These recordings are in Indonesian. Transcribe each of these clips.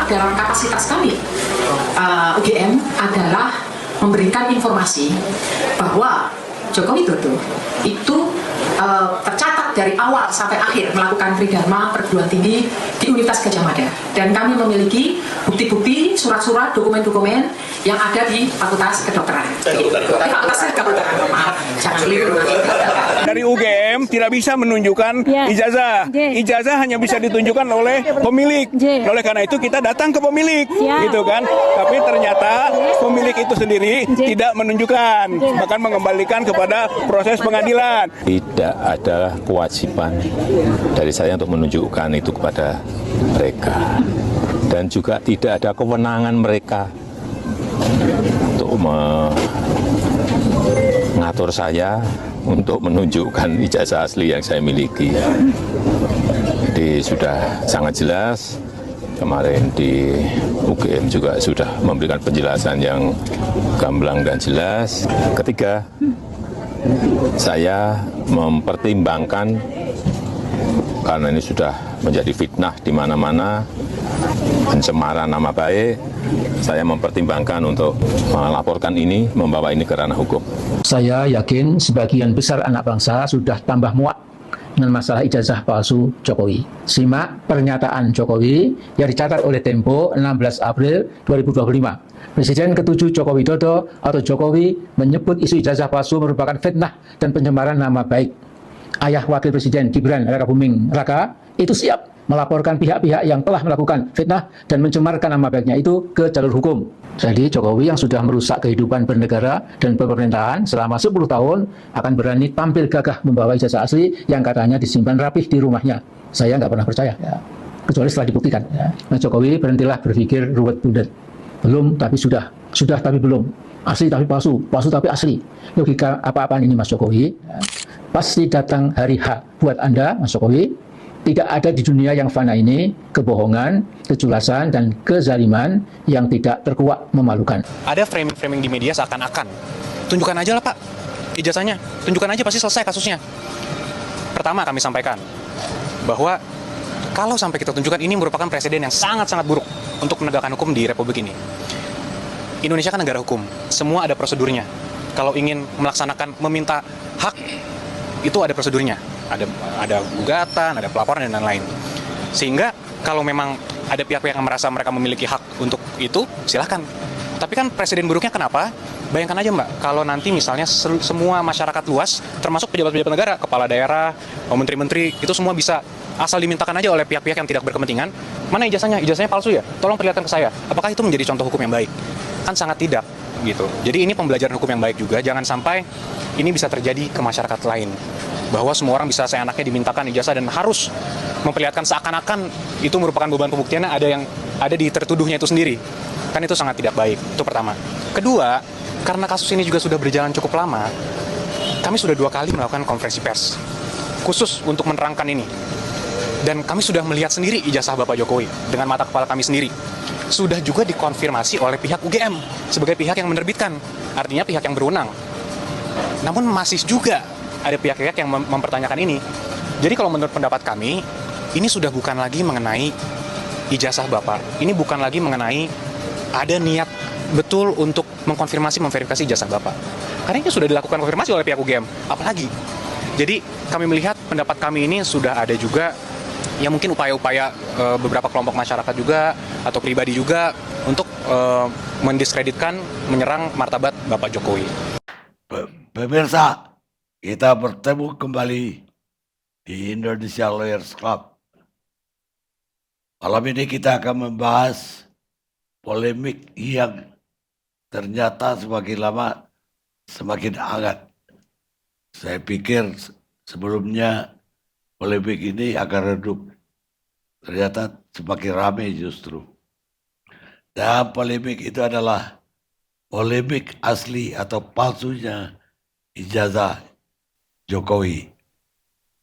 dalam kapasitas kami UGM adalah memberikan informasi bahwa Joko Widodo itu tercatat dari awal sampai akhir melakukan tridharma perguruan tinggi di Universitas Gadjah Mada, dan kami memiliki bukti-bukti, surat-surat, dokumen-dokumen yang ada di Fakultas Kedokteran. Fakultas Kedokteran, maaf, jangan keliru. Dari UGM tidak bisa menunjukkan ijazah. Ijazah hanya bisa ditunjukkan oleh pemilik. Oleh karena itu kita datang ke pemilik, gitu kan. Tapi ternyata pemilik itu sendiri tidak menunjukkan, bahkan mengembalikan kepada proses pengadilan. Tidak ada kewajiban dari saya untuk menunjukkan itu kepada mereka, dan juga tidak ada kewenangan mereka untuk mengatur saya untuk menunjukkan ijazah asli yang saya miliki. Jadi sudah sangat jelas, kemarin di UGM juga sudah memberikan penjelasan yang gamblang dan jelas. Ketiga, saya mempertimbangkan, karena ini sudah menjadi fitnah di mana-mana, pencemaran nama baik, saya mempertimbangkan untuk melaporkan ini, membawa ini ke ranah hukum. Saya yakin sebagian besar anak bangsa sudah tambah muak dengan masalah ijazah palsu Jokowi. Simak pernyataan Jokowi yang dicatat oleh Tempo 16 April 2025. Presiden ke-7 Joko Widodo atau Jokowi menyebut isu ijazah palsu merupakan fitnah dan pencemaran nama baik. Ayah Wakil Presiden Gibran Rakabuming Raka itu siap melaporkan pihak-pihak yang telah melakukan fitnah dan mencemarkan nama baiknya itu ke jalur hukum. Jadi Jokowi yang sudah merusak kehidupan bernegara dan pemerintahan selama 10 tahun akan berani tampil gagah membawa ijazah asli yang katanya disimpan rapih di rumahnya. Saya nggak pernah percaya, kecuali setelah dibuktikan. Nah, Jokowi berhentilah berpikir ruwet budet. Belum tapi sudah tapi belum, asli tapi palsu, palsu tapi asli. Logika apa-apaan ini Mas Jokowi? Pasti datang hari H buat Anda Mas Jokowi. Tidak ada di dunia yang fana ini kebohongan, keculasan, dan kezaliman yang tidak terkuak memalukan. Ada framing-framing di media seakan-akan, tunjukkan aja lah Pak ijazahnya, tunjukkan aja pasti selesai kasusnya. Pertama kami sampaikan bahwa kalau sampai kita tunjukkan, ini merupakan presiden yang sangat-sangat buruk untuk menegakkan hukum di Republik ini. Indonesia kan negara hukum, semua ada prosedurnya. Kalau ingin melaksanakan, meminta hak, itu ada prosedurnya. Ada gugatan, ada pelaporan, dan lain-lain. Sehingga kalau memang ada pihak-pihak yang merasa mereka memiliki hak untuk itu, silahkan. Tapi kan presiden buruknya kenapa? Bayangkan aja Mbak, kalau nanti misalnya semua masyarakat luas, termasuk pejabat-pejabat negara, kepala daerah, menteri-menteri, itu semua bisa asal dimintakan aja oleh pihak-pihak yang tidak berkepentingan, mana ijazahnya? Ijazahnya palsu ya? Tolong perlihatkan ke saya. Apakah itu menjadi contoh hukum yang baik? Kan sangat tidak, gitu. Jadi ini pembelajaran hukum yang baik juga, jangan sampai ini bisa terjadi ke masyarakat lain. Bahwa semua orang bisa seenaknya dimintakan ijazah dan harus memperlihatkan seakan-akan itu merupakan beban pembuktiannya ada di tertuduhnya itu sendiri. Kan itu sangat tidak baik, itu pertama. Kedua, karena kasus ini juga sudah berjalan cukup lama, kami sudah 2 kali melakukan konferensi pers khusus untuk menerangkan ini. Dan kami sudah melihat sendiri ijazah Bapak Jokowi dengan mata kepala kami sendiri. Sudah juga dikonfirmasi oleh pihak UGM sebagai pihak yang menerbitkan, artinya pihak yang berwenang. Namun masih juga ada pihak-pihak yang mempertanyakan ini. Jadi kalau menurut pendapat kami, ini sudah bukan lagi mengenai ijazah Bapak. Ini bukan lagi mengenai ada niat betul untuk memverifikasi ijazah Bapak. Karena ini sudah dilakukan konfirmasi oleh pihak UGM. Apalagi? Jadi kami melihat pendapat kami ini sudah ada juga ya mungkin upaya-upaya beberapa kelompok masyarakat juga atau pribadi juga untuk mendiskreditkan, menyerang martabat Bapak Jokowi. Pemirsa, kita bertemu kembali di Indonesia Lawyers Club. Malam ini kita akan membahas polemik yang ternyata semakin lama semakin hangat. Saya pikir sebelumnya polemik ini akan redup. Ternyata semakin ramai justru. Dan polemik itu adalah polemik asli atau palsunya ijazah Jokowi,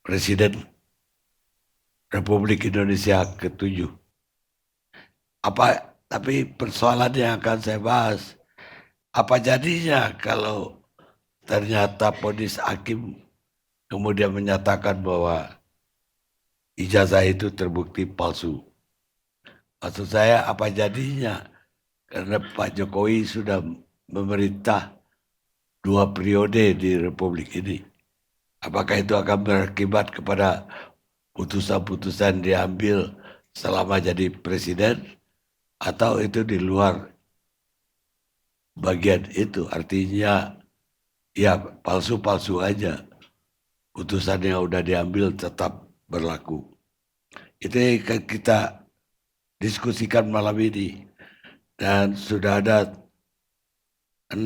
Presiden Republik Indonesia ke-7. Tapi persoalan yang akan saya bahas, apa jadinya kalau ternyata vonis hakim kemudian menyatakan bahwa ijazah itu terbukti palsu. Maksud saya apa jadinya? Karena Pak Jokowi sudah memerintah 2 periode di Republik ini. Apakah itu akan berakibat kepada putusan-putusan diambil selama jadi presiden? Atau itu di luar bagian itu? Artinya ya palsu-palsu aja. Putusan yang udah diambil tetap berlaku. Itu yang kita diskusikan malam ini. Dan sudah ada 6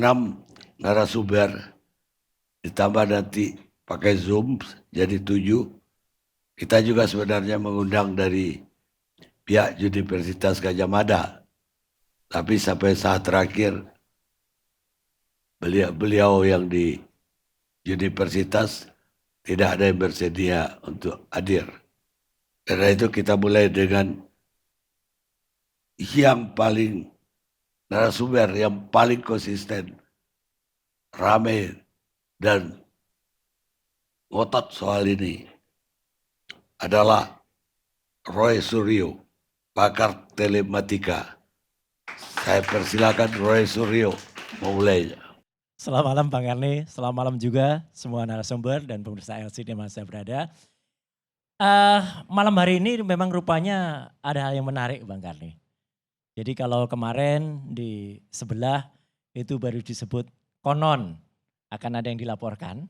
narasumber, ditambah nanti pakai Zoom jadi 7. Kita juga sebenarnya mengundang dari pihak Universitas Gadjah Mada. Tapi sampai saat terakhir beliau yang di universitas tidak ada yang bersedia untuk hadir. Karena itu kita mulai dengan yang paling narasumber yang paling konsisten, ramai dan ngotot soal ini adalah Roy Suryo, pakar telematika. Saya persilakan Roy Suryo memulainya. Selamat malam Bang Karni, selamat malam juga semua narasumber dan pemirsa LC di mana saya berada. Malam hari ini memang rupanya ada hal yang menarik Bang Karni. Jadi kalau kemarin di sebelah itu baru disebut konon akan ada yang dilaporkan.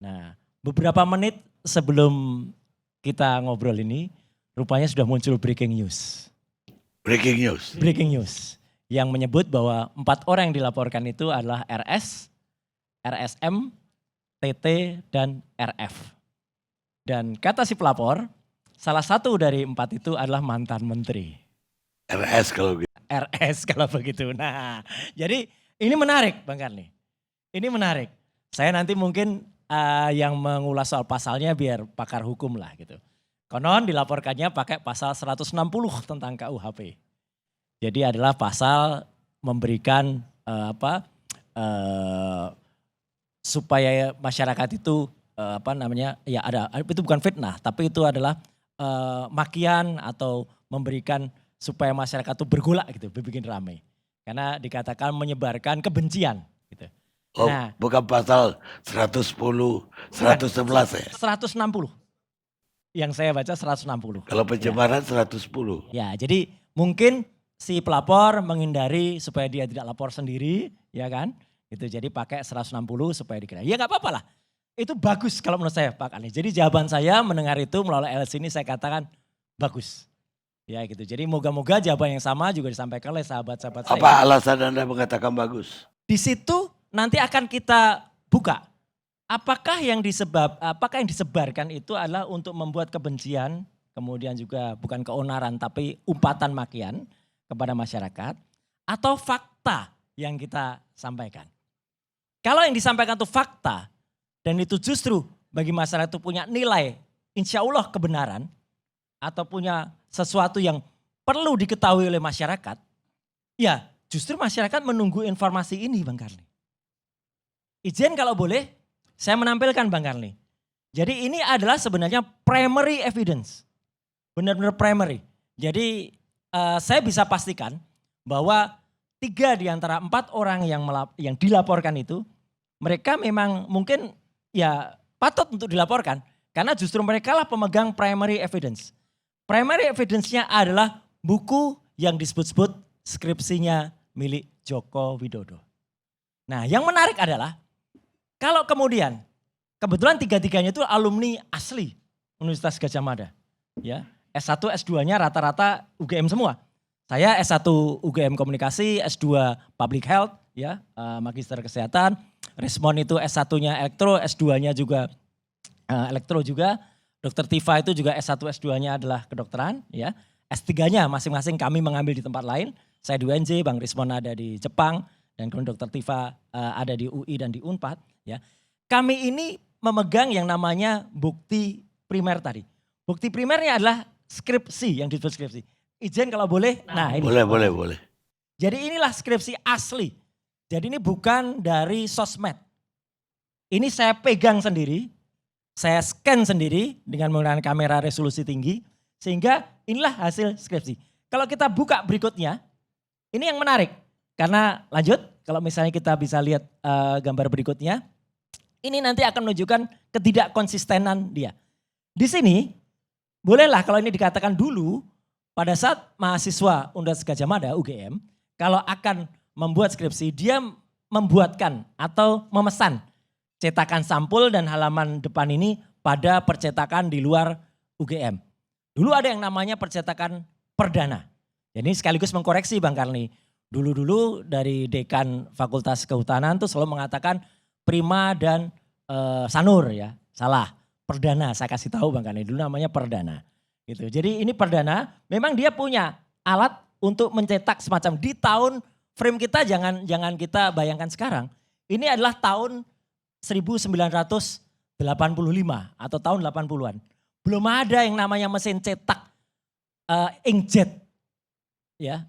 Nah beberapa menit sebelum kita ngobrol ini rupanya sudah muncul breaking news. Breaking news. Breaking news yang menyebut bahwa 4 orang yang dilaporkan itu adalah RS, RSM, TT, dan RF. Dan kata si pelapor, salah satu dari 4 itu adalah mantan menteri. RS kalau gitu. RS kalau begitu. Nah, jadi ini menarik Bang Karni. Ini menarik. Saya nanti mungkin yang mengulas soal pasalnya biar pakar hukum lah gitu. Konon dilaporkannya pakai pasal 160 tentang KUHP. Jadi adalah pasal memberikan supaya masyarakat itu ya ada itu bukan fitnah tapi itu adalah makian atau memberikan supaya masyarakat itu bergolak gitu, bikin ramai. Karena dikatakan menyebarkan kebencian gitu. Oh, Nah, bukan pasal 110, 111 ya? 160. Yang saya baca 160. Kalau pencemaran 110. Ya, jadi mungkin si pelapor menghindari supaya dia tidak lapor sendiri, ya kan? Gitu. Jadi pakai 160 supaya dikira. Ya nggak apa-apa lah. Itu bagus kalau menurut saya Pak Karni. Jadi jawaban saya mendengar itu melalui LC ini saya katakan bagus. Ya gitu. Jadi moga-moga jawaban yang sama juga disampaikan oleh sahabat-sahabat saya. Apa alasan Anda mengatakan bagus? Di situ nanti akan kita buka. Apakah yang disebarkan itu adalah untuk membuat kebencian, kemudian juga bukan keonaran tapi umpatan makian kepada masyarakat, atau fakta yang kita sampaikan. Kalau yang disampaikan itu fakta, dan itu justru bagi masyarakat itu punya nilai, insya Allah kebenaran, atau punya sesuatu yang perlu diketahui oleh masyarakat, ya justru masyarakat menunggu informasi ini Bang Karni. Izin kalau boleh, saya menampilkan Bang Karni. Jadi ini adalah sebenarnya primary evidence, benar-benar primary. Jadi saya bisa pastikan bahwa 3 di antara 4 orang yang dilaporkan itu, mereka memang mungkin ya patut untuk dilaporkan. Karena justru mereka lah pemegang primary evidence. Primary evidence-nya adalah buku yang disebut-sebut skripsinya milik Joko Widodo. Nah yang menarik adalah kalau kemudian kebetulan 3-3-nya itu alumni asli Universitas Gadjah Mada. Ya, S1, S2-nya rata-rata UGM semua. Saya S1 UGM Komunikasi, S2 Public Health, ya, Magister Kesehatan. Rismon itu S1-nya Elektro, S2-nya juga Elektro juga. Dr. Tifa itu juga S1, S2-nya adalah kedokteran, ya. S3-nya masing-masing kami mengambil di tempat lain. Saya di UNJ, Bang Rismon ada di Jepang, dan kemudian Dr. Tifa ada di UI dan di Unpad, ya. Kami ini memegang yang namanya bukti primer tadi. Bukti primernya adalah skripsi yang disebut skripsi. Izin kalau boleh. Nah ini. Boleh. Jadi inilah skripsi asli. Jadi ini bukan dari sosmed. Ini saya pegang sendiri. Saya scan sendiri dengan menggunakan kamera resolusi tinggi. Sehingga inilah hasil skripsi. kalau kita buka berikutnya, ini yang menarik. Karena lanjut, kalau misalnya kita bisa lihat gambar berikutnya, ini nanti akan menunjukkan ketidakkonsistenan dia. Di sini, bolehlah kalau ini dikatakan dulu, pada saat mahasiswa Universitas Gadjah Mada, UGM, kalau akan membuat skripsi, dia membuatkan atau memesan cetakan sampul dan halaman depan ini pada percetakan di luar UGM. Dulu ada yang namanya percetakan perdana. Jadi sekaligus mengkoreksi Bang Karni. Dulu-dulu dari dekan Fakultas Kehutanan tuh selalu mengatakan prima dan sanur ya. Salah, perdana saya kasih tahu Bang Karni. Dulu namanya perdana. Gitu. Jadi ini perdana, memang dia punya alat untuk mencetak semacam di tahun frame kita jangan kita bayangkan sekarang. Ini adalah tahun 1985 atau tahun 80-an. Belum ada yang namanya mesin cetak inkjet. Ya.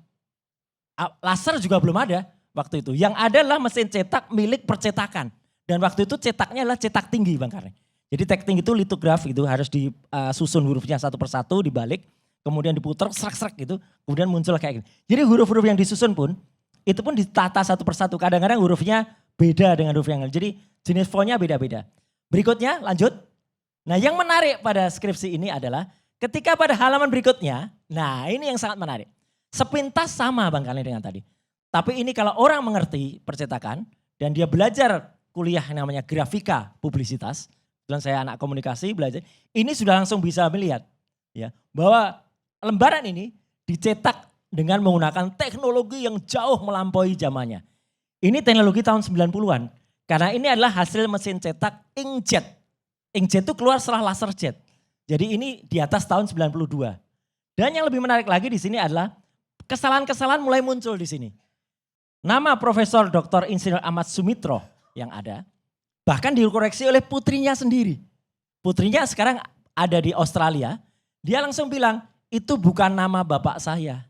Laser juga belum ada waktu itu. Yang ada adalah mesin cetak milik percetakan. Dan waktu itu cetaknya adalah cetak tinggi Bang Karni. Jadi cetak tinggi itu litograf itu harus disusun hurufnya satu persatu dibalik. Kemudian diputar serak-serak gitu. Kemudian muncul kayak gini. Jadi huruf-huruf yang disusun pun itu pun ditata satu persatu. Kadang-kadang hurufnya beda dengan huruf yang lain. Jadi jenis fontnya beda-beda. Berikutnya lanjut. Nah yang menarik pada skripsi ini adalah ketika pada halaman berikutnya. Nah ini yang sangat menarik. Sepintas sama Bang Karni dengan tadi. Tapi ini kalau orang mengerti percetakan dan dia belajar kuliah yang namanya grafika publisitas. Dan saya anak komunikasi belajar. Ini sudah langsung bisa melihat ya bahwa lembaran ini dicetak dengan menggunakan teknologi yang jauh melampaui zamannya. Ini teknologi tahun 90-an. Karena ini adalah hasil mesin cetak inkjet. Inkjet itu keluar setelah laser jet. Jadi ini di atas tahun 92. Dan yang lebih menarik lagi di sini adalah kesalahan-kesalahan mulai muncul di sini. Nama Profesor Dr. Insinyur Ahmad Sumitro yang ada, bahkan dikoreksi oleh putrinya sendiri. Putrinya sekarang ada di Australia, dia langsung bilang, itu bukan nama bapak saya.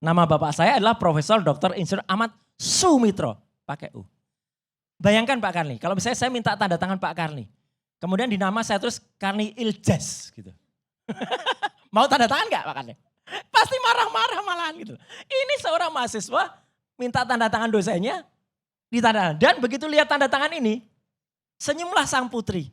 Nama bapak saya adalah Profesor Dr. Insinyur Ahmad Sumitro, pakai U. Bayangkan Pak Karni, kalau misalnya saya minta tanda tangan Pak Karni, kemudian di nama saya terus Karni Iljaz gitu. Mau tanda tangan gak Pak Karni? Pasti marah-marah malahan gitu. Ini seorang mahasiswa minta tanda tangan dosennya, ditanda. Dan begitu lihat tanda tangan ini, senyumlah sang putri.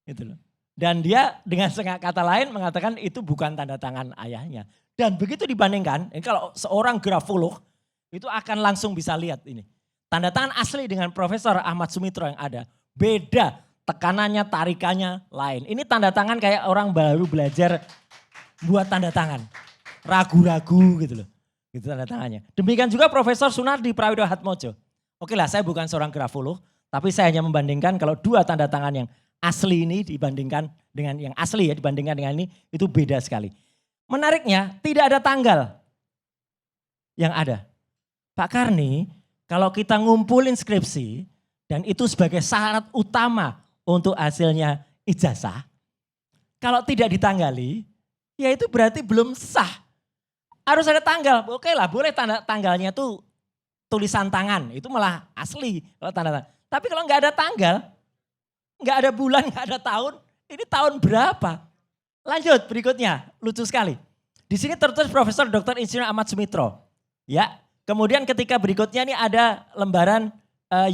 Gitu loh. Dan dia dengan kata lain mengatakan itu bukan tanda tangan ayahnya. Dan begitu dibandingkan, ini kalau seorang grafolog itu akan langsung bisa lihat ini. Tanda tangan asli dengan Profesor Ahmad Sumitro yang ada. Beda, tekanannya, tarikannya lain. Ini tanda tangan kayak orang baru belajar buat tanda tangan. Ragu-ragu gitu loh. Gitu tanda tangannya. Demikian juga Profesor Sunardi Prawidohatmojo. Oke lah saya bukan seorang grafolog. Tapi saya hanya membandingkan kalau dua tanda tangan yang asli ini dibandingkan dengan yang asli ya dibandingkan dengan ini itu beda sekali. Menariknya tidak ada tanggal yang ada. Pak Karni kalau kita ngumpulin skripsi dan itu sebagai syarat utama untuk hasilnya ijazah. Kalau tidak ditanggali ya itu berarti belum sah. Harus ada tanggal. Oke lah boleh tanggalnya itu tulisan tangan itu malah asli kalau tanda tangan. Tapi kalau nggak ada tanggal, nggak ada bulan, nggak ada tahun, ini tahun berapa? Lanjut berikutnya, lucu sekali. Di sini tertulis Profesor Dr. Insinyur Ahmad Sumitro. Ya, kemudian ketika berikutnya ini ada lembaran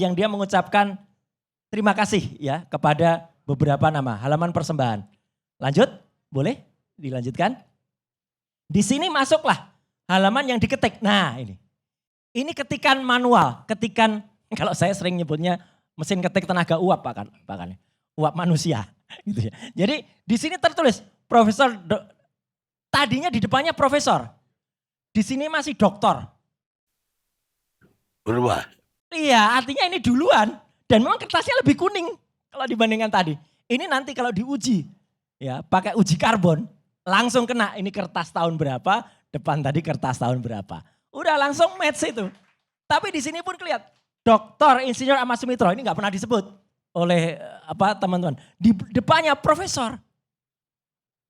yang dia mengucapkan terima kasih ya kepada beberapa nama, halaman persembahan. Lanjut, boleh dilanjutkan? Di sini masuklah halaman yang diketik. Nah ini ketikan manual, ketikan. Kalau saya sering nyebutnya mesin ketik tenaga uap Pak Kan. Uap manusia gitu ya. Jadi di sini tertulis Profesor tadinya di depannya Profesor. Di sini masih Doktor. Berubah. Iya, artinya ini duluan dan memang kertasnya lebih kuning kalau dibandingkan tadi. Ini nanti kalau diuji ya, pakai uji karbon langsung kena ini kertas tahun berapa, depan tadi kertas tahun berapa. Udah langsung match itu. Tapi di sini pun kelihatan Dr. Insinyur Ahmad Sumitro ini nggak pernah disebut oleh teman-teman. Di depannya Profesor.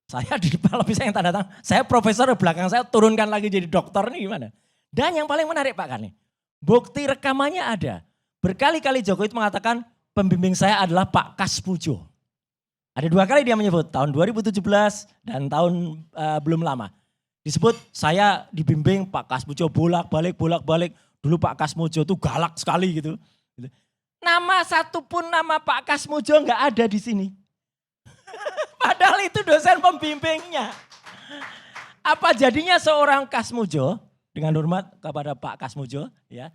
Saya di depan lebih saya yang tanda tangan. Saya Profesor di belakang saya turunkan lagi jadi dokter ini gimana. Dan yang paling menarik Pak Karni. Bukti rekamannya ada. Berkali-kali Jokowi itu mengatakan pembimbing saya adalah Pak Kaspujo. Ada 2 kali dia menyebut tahun 2017 dan tahun belum lama. disebut saya dibimbing Pak Kasmujo bolak-balik. Dulu Pak Kasmujo tuh galak sekali gitu. Nama satu pun nama Pak Kasmujo nggak ada di sini. Padahal itu dosen pembimbingnya. Apa jadinya seorang Kasmujo, dengan hormat kepada Pak Kasmujo, ya.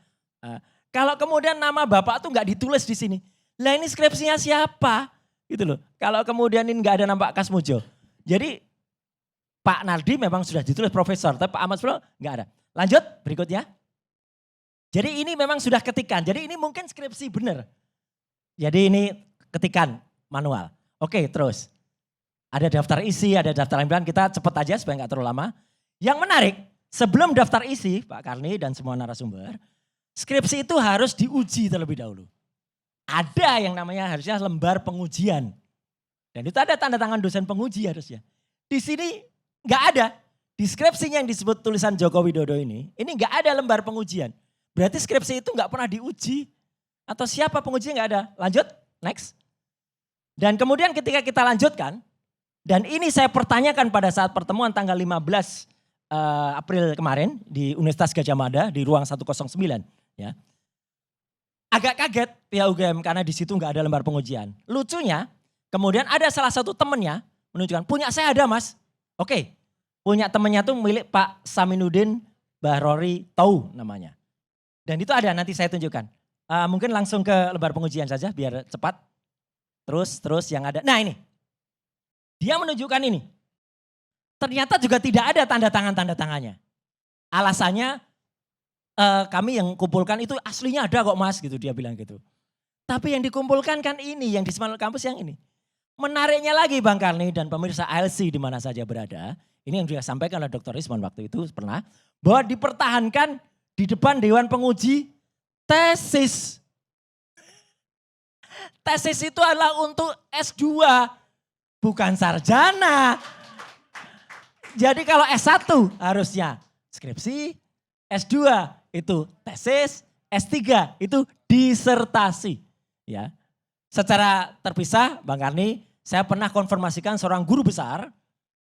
Kalau kemudian nama Bapak tuh nggak ditulis di sini. Lah ini skripsinya siapa? Gitu loh. Kalau kemudian ini nggak ada nama Pak Kasmujo. Jadi Pak Nardi memang sudah ditulis profesor, tapi Pak Ahmad Sufron nggak ada. Lanjut berikutnya. Jadi ini memang sudah ketikan. Jadi ini mungkin skripsi benar. Jadi ini ketikan manual. Oke, terus. Ada daftar isi, ada daftar lampiran. Kita cepat aja supaya nggak terlalu lama. Yang menarik, sebelum daftar isi, Pak Karni dan semua narasumber, skripsi itu harus diuji terlebih dahulu. Ada yang namanya harusnya lembar pengujian. Dan itu ada tanda tangan dosen penguji harusnya. Di sini nggak ada. Di skripsinya yang disebut tulisan Joko Widodo ini nggak ada lembar pengujian. Berarti skripsi itu nggak pernah diuji. Atau siapa pengujinya nggak ada. Lanjut, next. Dan kemudian ketika kita lanjutkan, dan ini saya pertanyakan pada saat pertemuan tanggal 15 April kemarin di Universitas Gadjah Mada di ruang 109. Ya. Agak kaget pihak UGM karena di situ nggak ada lembar pengujian. Lucunya, kemudian ada salah satu temennya menunjukkan, punya saya ada mas. Oke, punya temennya tuh milik Pak Saminuddin Bahrori Tau namanya. Dan itu ada, nanti saya tunjukkan. Mungkin langsung ke lembar pengujian saja biar cepat. Terus yang ada, nah ini. Dia menunjukkan ini. Ternyata juga tidak ada tanda tangannya. Alasannya kami yang kumpulkan itu aslinya ada kok mas gitu dia bilang gitu. Tapi yang dikumpulkan kan ini yang di Semangat Kampus yang ini. Menariknya lagi Bang Karni dan pemirsa ALC di mana saja berada. Ini yang juga sampaikan oleh Dr. Isman waktu itu pernah. Bahwa dipertahankan di depan Dewan Penguji tesis. Tesis itu adalah untuk S2. Bukan sarjana. Jadi kalau S1 harusnya skripsi, S2 itu tesis, S3 itu disertasi. Ya. Secara terpisah Bang Karni, saya pernah konfirmasikan seorang guru besar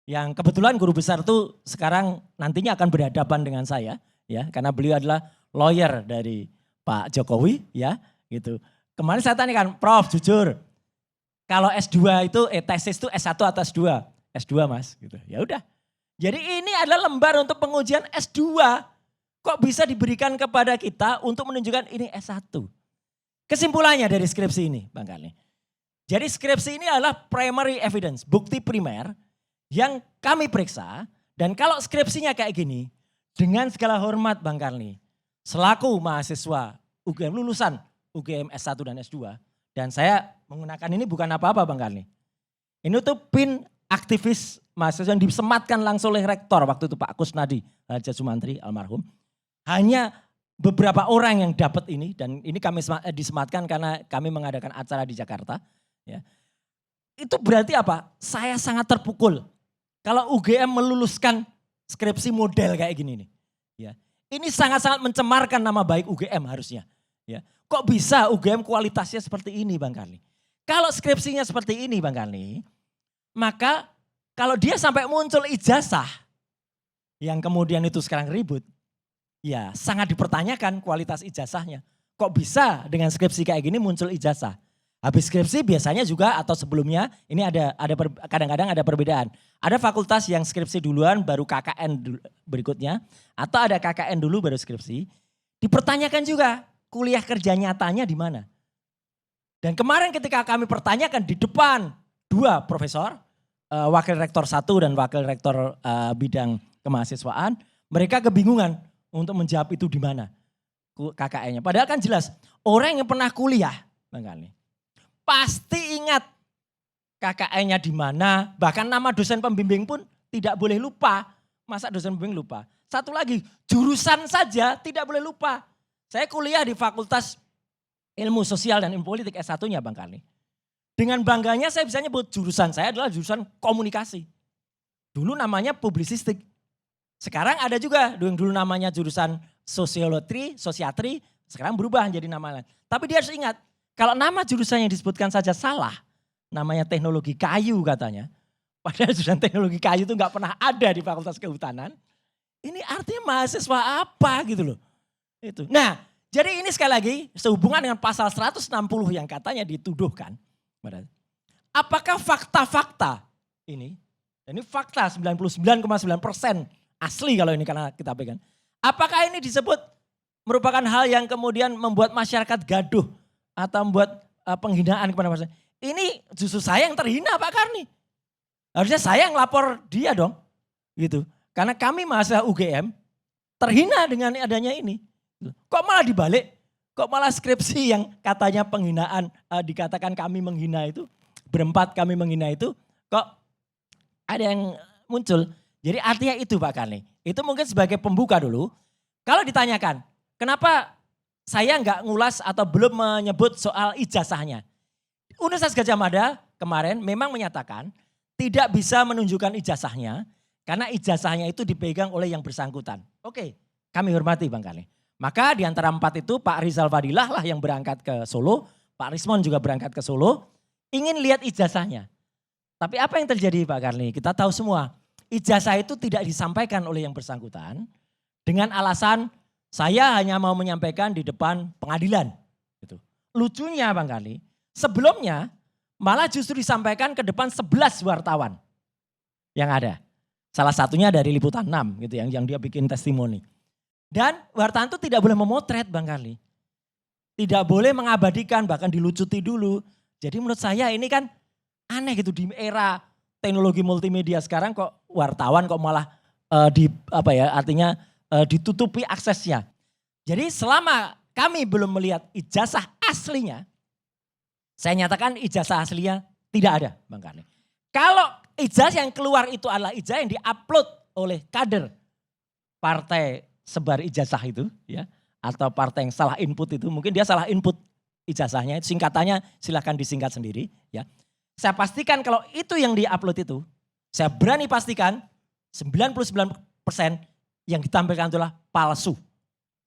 yang kebetulan guru besar itu sekarang nantinya akan berhadapan dengan saya ya karena beliau adalah lawyer dari Pak Jokowi ya gitu. Kemarin saya tanyakan, Prof jujur kalau S2 itu tesis itu S1 atau S2? S2 mas gitu. Ya udah. Jadi ini adalah lembar untuk pengujian S2. Kok bisa diberikan kepada kita untuk menunjukkan ini S1? Kesimpulannya dari skripsi ini Bang Karni. Jadi skripsi ini adalah primary evidence, bukti primer yang kami periksa. Dan kalau skripsinya kayak gini, dengan segala hormat Bang Karni, selaku mahasiswa UGM lulusan UGM S1 dan S2, dan saya menggunakan ini bukan apa-apa Bang Karni. Ini tuh pin aktivis mahasiswa yang disematkan langsung oleh rektor waktu itu Pak Kusnadi Haja Sumantri almarhum. Hanya beberapa orang yang dapat ini dan ini kami disematkan karena kami mengadakan acara di Jakarta. Ya. Itu berarti apa? Saya sangat terpukul kalau UGM meluluskan skripsi model kayak gini nih. Ya. Ini sangat-sangat mencemarkan nama baik UGM harusnya. Ya. Kok bisa UGM kualitasnya seperti ini Bang Karni? Kalau skripsinya seperti ini Bang Karni, maka kalau dia sampai muncul ijazah yang kemudian itu sekarang ribut, ya sangat dipertanyakan kualitas ijazahnya. Kok bisa dengan skripsi kayak gini muncul ijazah? Habis skripsi biasanya juga atau sebelumnya ini kadang-kadang ada perbedaan. Ada fakultas yang skripsi duluan baru KKN berikutnya atau ada KKN dulu baru skripsi. Dipertanyakan juga kuliah kerja nyatanya di mana? Dan kemarin ketika kami pertanyakan di depan dua profesor, wakil rektor 1 dan wakil rektor bidang kemahasiswaan, mereka kebingungan untuk menjawab itu di mana KKN-nya. Padahal kan jelas orang yang pernah kuliah, Bang Karni, pasti ingat KKN-nya di mana, bahkan nama dosen pembimbing pun tidak boleh lupa. Masa dosen pembimbing lupa? Satu lagi, jurusan saja tidak boleh lupa. Saya kuliah di Fakultas Ilmu Sosial dan Ilmu Politik S1-nya Bang Karni. Dengan bangganya saya bisa nyebut jurusan saya adalah jurusan komunikasi. Dulu namanya publisistik. Sekarang ada juga yang dulu namanya jurusan sosiatri, sekarang berubah menjadi nama lain. Tapi dia harus ingat, kalau nama jurusan yang disebutkan saja salah, namanya teknologi kayu katanya. Padahal jurusan teknologi kayu itu nggak pernah ada di Fakultas Kehutanan. Ini artinya mahasiswa apa gitu loh. Itu. Nah, jadi ini sekali lagi sehubungan dengan pasal 160 yang katanya dituduhkan. Apakah fakta-fakta ini fakta 99,9% asli kalau ini karena kita pegang. Apakah ini disebut merupakan hal yang kemudian membuat masyarakat gaduh atau membuat penghinaan kepada masyarakat? Ini justru saya yang terhina Pak Karni. Harusnya saya yang lapor dia dong. Gitu. Karena kami mahasiswa UGM terhina dengan adanya ini. Kok malah dibalik? Kok malah skripsi yang katanya penghinaan, dikatakan kami menghina itu, berempat kami menghina itu, kok ada yang muncul. Jadi artinya itu Pak Karni. Itu mungkin sebagai pembuka dulu. Kalau ditanyakan, kenapa saya nggak ngulas atau belum menyebut soal ijazahnya. Universitas Gadjah Mada kemarin memang menyatakan tidak bisa menunjukkan ijazahnya karena ijazahnya itu dipegang oleh yang bersangkutan. Oke, kami hormati Bang Karni. Maka di antara 4 itu Pak Rizal Fadilah lah yang berangkat ke Solo, Pak Rismon juga berangkat ke Solo, ingin lihat ijazahnya. Tapi apa yang terjadi Pak Karni? Kita tahu semua, ijazah itu tidak disampaikan oleh yang bersangkutan dengan alasan saya hanya mau menyampaikan di depan pengadilan. Gitu. Lucunya Bang Karni, sebelumnya malah justru disampaikan ke depan 11 wartawan yang ada. Salah satunya dari Liputan 6 gitu yang dia bikin testimoni. Dan wartawan itu tidak boleh memotret Bang Karni. Tidak boleh mengabadikan, bahkan dilucuti dulu. Jadi menurut saya ini kan aneh gitu di era teknologi multimedia sekarang kok wartawan kok malah artinya ditutupi aksesnya. Jadi selama kami belum melihat ijazah aslinya, saya nyatakan ijazah aslinya tidak ada Bang Karni. Kalau ijazah yang keluar itu adalah ijazah yang diupload oleh kader partai sebar ijazah itu ya, atau partai yang salah input itu, mungkin dia salah input ijazahnya, singkatannya silahkan disingkat sendiri ya. Saya pastikan kalau itu yang diupload itu, saya berani pastikan 99% yang ditampilkan itulah palsu.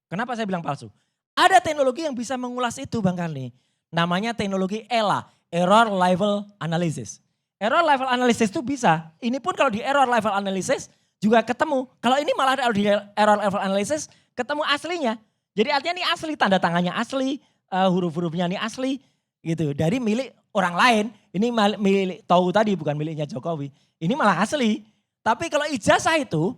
Kenapa saya bilang palsu? Ada teknologi yang bisa mengulas itu Bang Karni. Namanya teknologi ELA, Error Level Analysis. Error Level Analysis itu bisa, ini pun kalau di Error Level Analysis juga ketemu. Kalau ini malah di Error Level Analysis ketemu aslinya. Jadi artinya ini asli, tanda tangannya asli, huruf-hurufnya ini asli gitu. Dari milik orang lain, ini milik tahu tadi bukan miliknya Jokowi. Ini malah asli. Tapi kalau ijazah itu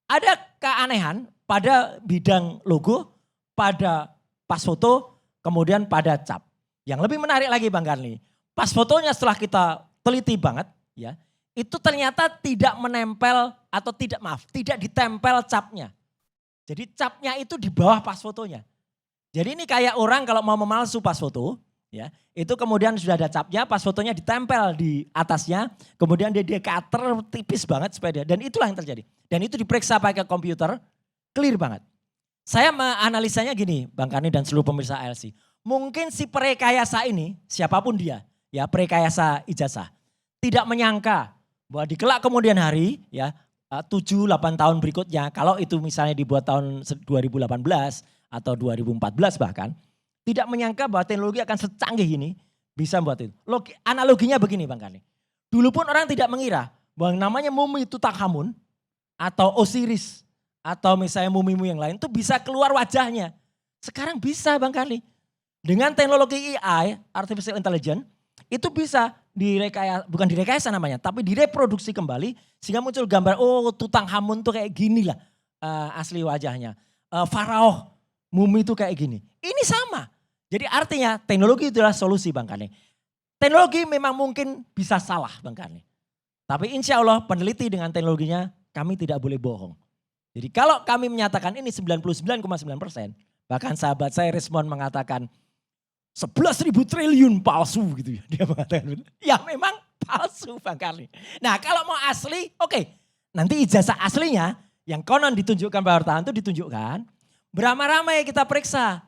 ada keanehan pada bidang logo, pada pas foto, kemudian pada cap. Yang lebih menarik lagi Bang Karni, pas fotonya setelah kita teliti banget ya, itu ternyata tidak menempel atau tidak ditempel capnya. Jadi capnya itu di bawah pas fotonya. Jadi ini kayak orang kalau mau memalsu pas foto, ya, itu kemudian sudah ada capnya, pas fotonya ditempel di atasnya, kemudian dia cutter tipis banget supaya dan itulah yang terjadi. Dan itu diperiksa pakai komputer, clear banget. Saya menganalisanya gini, Bang Karni dan seluruh pemirsa ALC. Mungkin si perekayasa ini, siapapun dia, ya perekayasa ijazah, tidak menyangka bahwa di kelak kemudian hari, ya 7-8 tahun berikutnya, kalau itu misalnya dibuat tahun 2018 atau 2014 bahkan, tidak menyangka bahwa teknologi akan secanggih ini bisa membuat itu. Analoginya begini Bang Karni. Dulu pun orang tidak mengira bahwa namanya mumi Tutankhamun atau Osiris atau misalnya mumi-mumi yang lain itu bisa keluar wajahnya. Sekarang bisa Bang Karni. Dengan teknologi AI, Artificial Intelligence, itu bisa direkayasa, bukan direkayasa namanya, tapi direproduksi kembali sehingga muncul gambar, oh Tutankhamun tuh kayak gini lah asli wajahnya. Faraoh, mumi itu kayak gini. Ini sama. Jadi artinya teknologi itulah solusi Bang Karni. Teknologi memang mungkin bisa salah Bang Karni. Tapi insya Allah peneliti dengan teknologinya kami tidak boleh bohong. Jadi kalau kami menyatakan ini 99,9%, bahkan sahabat saya Rismon mengatakan 11.000 triliun palsu gitu ya. Dia mengatakan, ya memang palsu Bang Karni. Nah kalau mau asli, oke. Nanti ijazah aslinya yang konon ditunjukkan Pak Hartawan itu ditunjukkan. Beramai-ramai kita periksa.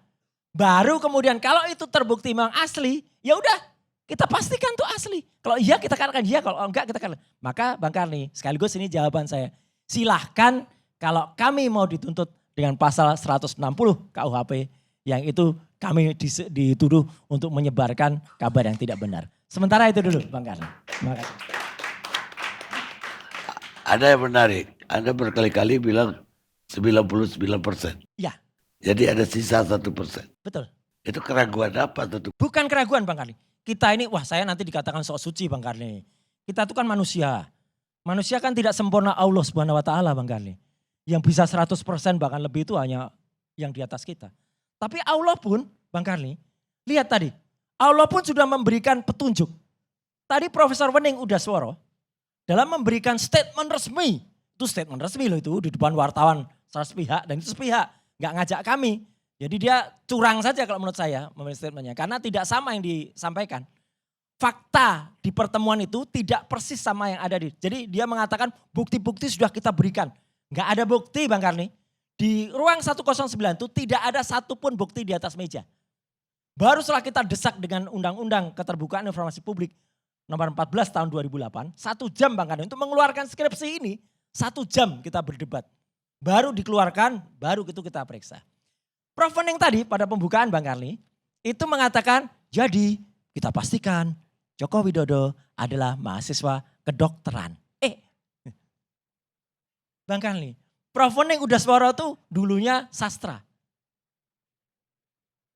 Baru kemudian kalau itu terbukti memang asli, ya udah kita pastikan tuh asli. Kalau iya kita katakan iya, kalau enggak kita katakan. Maka Bang Karni, sekaligus ini jawaban saya. Silahkan kalau kami mau dituntut dengan pasal 160 KUHP yang itu kami dituduh untuk menyebarkan kabar yang tidak benar. Sementara itu dulu Bang Karni. Terima kasih. Ada yang menarik. Anda berkali-kali bilang 99%. Ya, Jadi ada sisa 1%. betul. Itu keraguan apa tuh? Bukan keraguan Bang Karni. Kita ini, wah saya nanti dikatakan sok suci Bang Karni. Kita itu kan manusia. Manusia kan tidak sempurna Allah Subhanahu wa taala Bang Karni. Yang bisa 100% bahkan lebih itu hanya yang di atas kita. Tapi Allah pun Bang Karni, lihat tadi. Allah pun sudah memberikan petunjuk. Tadi Profesor Wening Udasworo dalam memberikan statement resmi. Itu statement resmi loh itu di depan wartawan 100 pihak dan itu sepihak. Nggak ngajak kami. Jadi dia curang saja kalau menurut saya memberikan statementnya. Karena tidak sama yang disampaikan. Fakta di pertemuan itu tidak persis sama yang ada di. Jadi dia mengatakan bukti-bukti sudah kita berikan. Nggak ada bukti Bang Karni. Di ruang 109 itu tidak ada satupun bukti di atas meja. Baru setelah kita desak dengan Undang-Undang Keterbukaan Informasi Publik nomor 14 tahun 2008. 1 jam Bang Karni untuk mengeluarkan skripsi ini. 1 jam kita berdebat. Baru dikeluarkan, baru itu kita periksa. Prof. Wening tadi pada pembukaan Bang Karni itu mengatakan jadi kita pastikan Joko Widodo adalah mahasiswa kedokteran. Bang Karni, Prof. Wening Udasworo tuh dulunya sastra.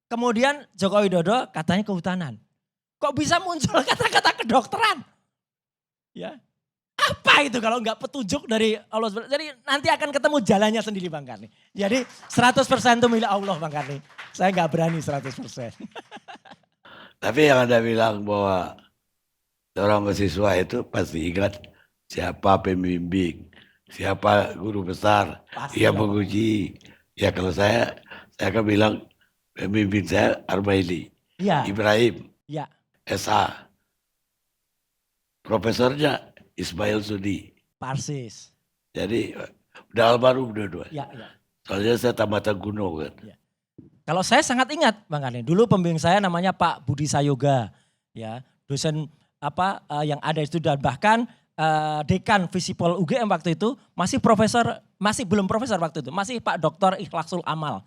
Kemudian Joko Widodo katanya kehutanan. Kok bisa muncul kata-kata kedokteran? Ya. Apa itu kalau enggak petunjuk dari Allah? Jadi nanti akan ketemu jalannya sendiri Bang Karni. Jadi 100% itu milik Allah Bang Karni. Saya enggak berani 100%. Tapi yang Anda bilang bahwa seorang mahasiswa itu pasti ingat siapa pembimbing, siapa guru besar, Pasti yang lah. menguji. Ya kalau saya akan bilang pembimbing saya Armaili, Iya, Ibrahim, iya, SA. Profesornya Ismail Sudi. Parsis. Jadi udah almarhum dua-dua. Iya, iya. Soalnya saya tamatan Gunung kan. Kalau saya sangat ingat Bang Karni, dulu pembimbing saya namanya Pak Budi Sayoga. Ya, dosen yang ada itu dan bahkan dekan Visipol UGM waktu itu masih belum profesor waktu itu, masih Pak Dr. Ikhlasul Amal.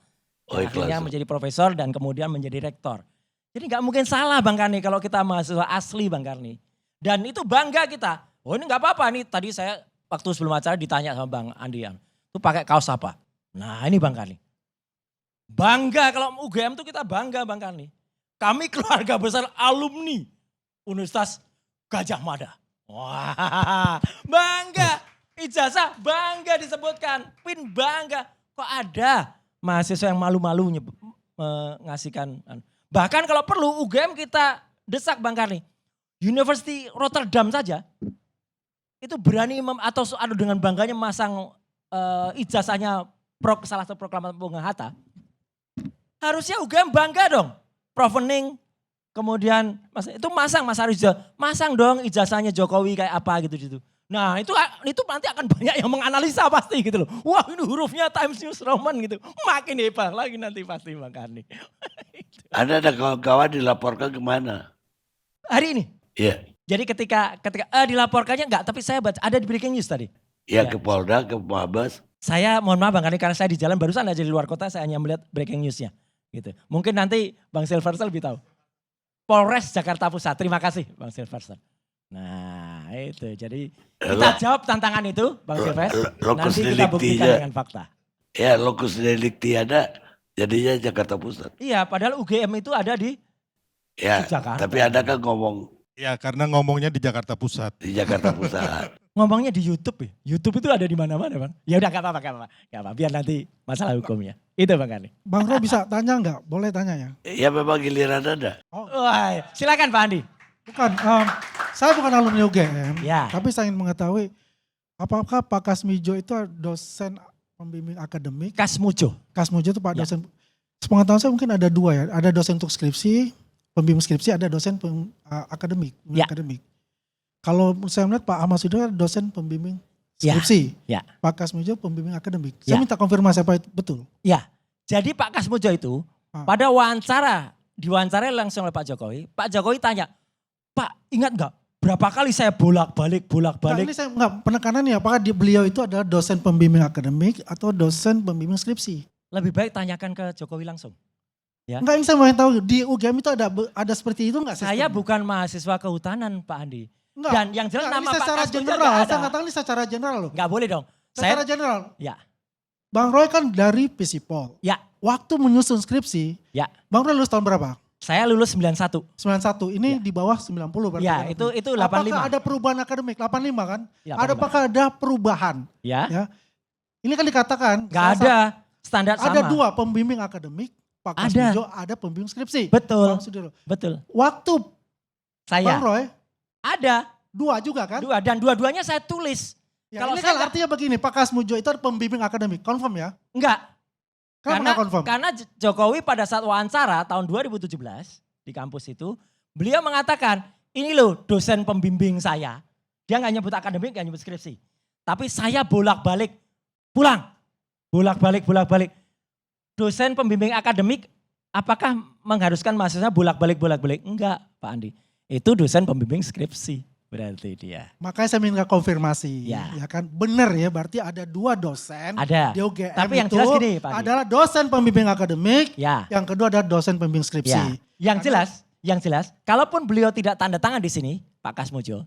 Oh, Akhirnya Ikhlasul. menjadi profesor dan kemudian menjadi rektor. Jadi nggak mungkin salah Bang Karni kalau kita mahasiswa asli Bang Karni. Dan itu bangga kita. Oh ini nggak apa-apa nih, tadi saya waktu sebelum acara ditanya sama Bang Andian. Itu pakai kaos apa? Nah ini Bang Karni. Bangga kalau UGM itu kita bangga Bang Karni. Kami keluarga besar alumni Universitas Gajah Mada. Wah bangga. Ijazah bangga disebutkan. PIN bangga. Kok ada mahasiswa yang malu-malu mengasihkan. Bahkan kalau perlu UGM kita desak Bang Karni. University Rotterdam saja itu berani atau dengan bangganya masang ijazahnya salah satu proklamator Bung Hatta. Harusnya UGM bangga dong. Prof. Wening kemudian itu masang Mas Haris masang dong ijazahnya Jokowi kayak apa gitu. Nah itu nanti akan banyak yang menganalisa pasti gitu loh. Wah ini hurufnya Times New Roman gitu. Makin hebat lagi nanti pasti Bang Karni. Anda ada kawan-kawan dilaporkan kemana? Hari ini. Iya. Jadi ketika dilaporkannya enggak, tapi saya baca ada di breaking news tadi. Ya, Ya. ke Polda, ke Mabes. Saya mohon maaf Bang Karni karena saya di jalan barusan aja di luar kota saya hanya melihat breaking newsnya. Gitu. Mungkin nanti Bang Silverster lebih tahu. Polres Jakarta Pusat. Terima kasih Bang Silverster. Nah itu jadi kita jawab tantangan itu Bang Silverster. Lokus Nanti kita buktikan deliktinya. dengan fakta. Ya lokus delikti ada, jadinya Jakarta Pusat. Iya padahal UGM itu ada di Ya, Jakarta. tapi Anda kan ngomong Ya karena ngomongnya di Jakarta Pusat. di Jakarta Pusat. ngomongnya di YouTube ya. YouTube itu ada di mana-mana Bang. Ya udah gak apa-apa. Biar nanti masalah hukumnya. Itu Bang Karni. Bang Ro bisa tanya nggak? Boleh tanya ya? Ya memang giliran Anda. Wah, silakan Pak Andi. Bukan, saya bukan alumni UGM, Ya. tapi saya ingin mengetahui apakah Pak Kasmijo itu dosen pembimbing akademik? Kasmujo. Kasmujo itu Pak Ya. dosen, sepengetahuan saya mungkin ada dua ya, ada dosen untuk skripsi, pembimbing skripsi, ada dosen akademik. Ya. Akademik. Kalau saya melihat Pak Ahmad Sudio dosen pembimbing Ya. skripsi, Ya. Pak Kasmijo pembimbing akademik. Ya. Saya minta konfirmasi apa itu betul? Ya, jadi Pak Kasmujo itu pada diwawancara langsung oleh Pak Jokowi tanya, Pak ingat nggak berapa kali saya bolak-balik? Nah, ini saya nggak penekanannya apakah beliau itu adalah dosen pembimbing akademik atau dosen pembimbing skripsi? Lebih baik tanyakan ke Jokowi langsung. Ya. Enggak, ini saya mau tahu di UGM itu ada seperti itu enggak? Saya bukan mahasiswa kehutanan Pak Andi. Enggak. Dan yang jelas Enggak, nama ini Pak secara Kasmujo general. nggak Saya ada. nggak tahu ini secara general loh. Nggak boleh dong. Secara general. Ya, Bang Roy kan dari Visipol. Ya, Waktu menyusun skripsi, ya. Bang Roy lulus tahun berapa? Saya lulus 91. 91, ini di bawah 90 berarti. Ya, kan? itu 85. Apakah ada perubahan akademik? 85 kan? Ya, Apakah ada perubahan? Ya. Ya. Ini kan dikatakan. Gak ada standar sama. Ada 2 pembimbing akademik, Pak Ada. Kasmijo, ada pembimbing skripsi. Betul. Bang Sudiro. Betul. Waktu Saya Bang Roy, ada 2 juga kan? dan dua-duanya saya tulis. Ya, Kalau ini saya kan artinya begini, Pak Kasmijo itu ada pembimbing akademik, confirm ya? enggak. Kenapa nggak confirm? Karena Jokowi pada saat wawancara tahun 2017 di kampus itu, beliau mengatakan, ini loh dosen pembimbing saya. Dia nggak nyebut akademik, nggak nyebut skripsi. Tapi saya bolak-balik pulang. Bolak-balik. Dosen pembimbing akademik, apakah mengharuskan mahasiswa bolak-balik? Enggak, Pak Andi. Itu dosen pembimbing skripsi berarti dia. Makanya saya minta konfirmasi. Ya. Ya kan, benar ya, berarti ada 2 dosen. Ada. Di UGM Tapi yang itu jelas gini, Pak Andi. adalah dosen pembimbing akademik, Ya. yang kedua adalah dosen pembimbing skripsi. Ya. Yang jelas, kalaupun beliau tidak tanda tangan di sini, Pak Kasmojo,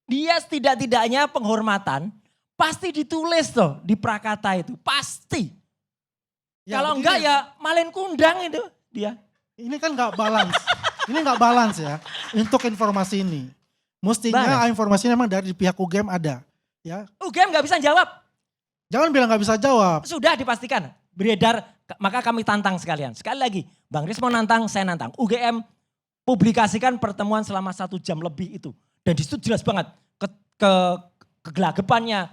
dia setidak-tidaknya penghormatan pasti ditulis tuh di prakata itu, pasti. Ya, Kalau begini, enggak ya malin kundang itu dia. Ini kan nggak balance. Ini nggak balance ya untuk informasi ini. Mestinya Balance. informasi memang dari pihak UGM ada. Ya, UGM nggak bisa jawab, jangan bilang nggak bisa jawab. sudah dipastikan beredar, maka kami tantang sekalian. Sekali lagi, Bang Rismo nantang, saya nantang. UGM publikasikan pertemuan selama 1 jam lebih itu. Dan di situ jelas banget kegelagapannya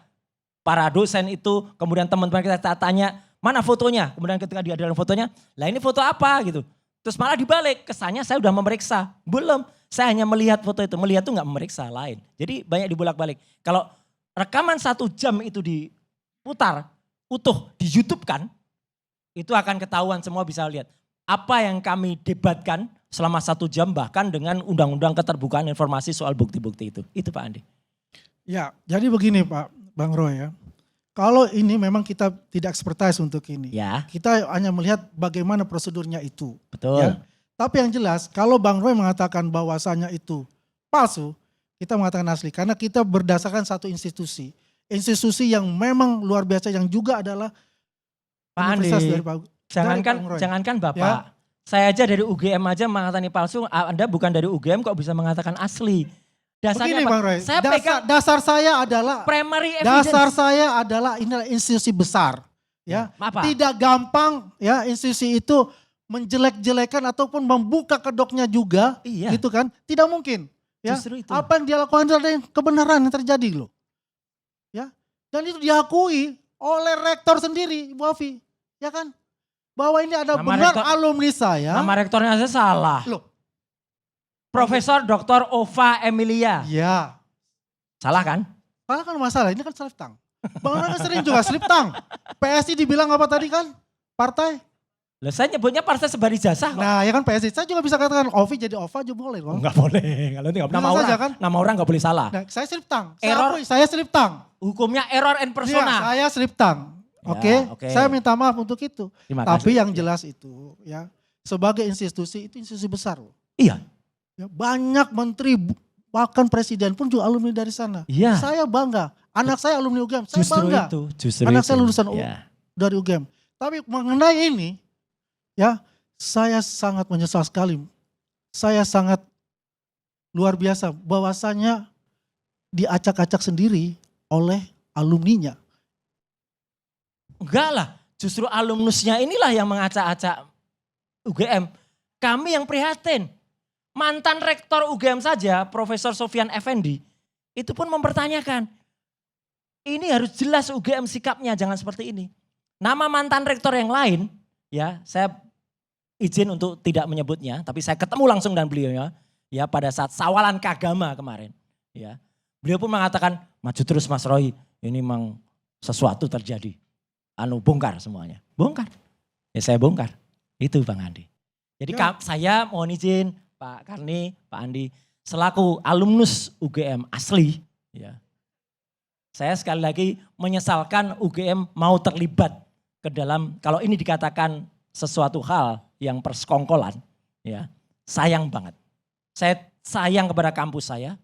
para dosen itu, kemudian teman-teman kita tanya, mana fotonya? Kemudian ketika dia ada fotonya, lah ini foto apa gitu. Terus malah dibalik, kesannya saya udah memeriksa. Belum, saya hanya melihat foto itu. Melihat itu nggak memeriksa lain. Jadi banyak dibolak-balik. Kalau rekaman 1 jam itu diputar, utuh, di YouTube kan, itu akan ketahuan, semua bisa lihat. Apa yang kami debatkan selama 1 jam bahkan dengan undang-undang keterbukaan informasi soal bukti-bukti itu. Itu Pak Andi. Ya, jadi begini Pak Bang Roy ya. Kalau ini memang kita tidak expertise untuk ini. Ya, Kita hanya melihat bagaimana prosedurnya itu. betul. Ya. Tapi yang jelas kalau Bang Roy mengatakan bahwasanya itu palsu, kita mengatakan asli. Karena kita berdasarkan satu institusi. Institusi yang memang luar biasa yang juga adalah Pak Andi, universitas dari Bang Roy. jangankan Bapak. Ya. Saya aja dari UGM aja mengatakan ini palsu, Anda bukan dari UGM kok bisa mengatakan asli. Dasarnya Begini apa? Bang Roy, Saya pegang dasar saya adalah primary evidence. dasar saya adalah inilah institusi besar. Ya, Apa? tidak gampang ya institusi itu menjelek-jelekan ataupun membuka kedoknya juga, Iya. gitu kan? Tidak mungkin. Ya, Justru itu. apa yang dia lakukan adalah yang kebenaran yang terjadi loh. Ya, dan itu diakui oleh rektor sendiri, Ibu Afi, ya kan? Bahwa ini ada Nama benar rektor- alumni saya. Nama rektornya aja salah. Loh, Profesor Dr. Ova Emilia. ya. Salah kan? Salah kan masalah, ini kan slip tang. Bang Roy kan sering juga slip tang. PSI dibilang apa tadi kan? Partai. Loh, saya nyebutnya partai sebar ijazah kok. Nah ya kan PSI, saya juga bisa katakan Ovi jadi Ova juga boleh kok. Enggak boleh. Kalau itu nggak- nama Bisa orang, saja kan? nama orang nggak boleh salah. Nah, saya slip tang, saya Error. akui, saya slip tang. Hukumnya error and Iya, persona. saya slip tang. Ya, Oke, oke. saya minta maaf untuk itu. Terima Tapi kasih. yang jelas itu ya, sebagai institusi itu institusi besar loh. Iya. Ya, banyak menteri, bahkan presiden pun juga alumni dari sana. Iya. Saya bangga, anak saya alumni UGM, saya Justru bangga. itu. Justru Anak itu. saya lulusan Ya. dari UGM. Tapi mengenai ini, ya saya sangat menyesal sekali. Saya sangat luar biasa bahwasanya diacak-acak sendiri oleh alumninya. Enggak lah. Justru alumnusnya inilah yang mengacak-acak UGM. Kami yang prihatin. Mantan rektor UGM saja, Profesor Sofyan Effendi, itu pun mempertanyakan. Ini harus jelas UGM sikapnya, jangan seperti ini. Nama mantan rektor yang lain, ya saya izin untuk tidak menyebutnya, tapi saya ketemu langsung dengan beliaunya, ya pada saat sawalan kagama kemarin. Ya, beliau pun mengatakan, maju terus Mas Roy, ini memang sesuatu terjadi. Bongkar semuanya, bongkar. Ya saya bongkar, itu Bang Andi. Jadi Ya. saya mohon izin Pak Karni, Pak Andi, selaku alumnus UGM asli, ya, saya sekali lagi menyesalkan UGM mau terlibat ke dalam, kalau ini dikatakan sesuatu hal yang persekongkolan, ya, sayang banget. Saya sayang kepada kampus saya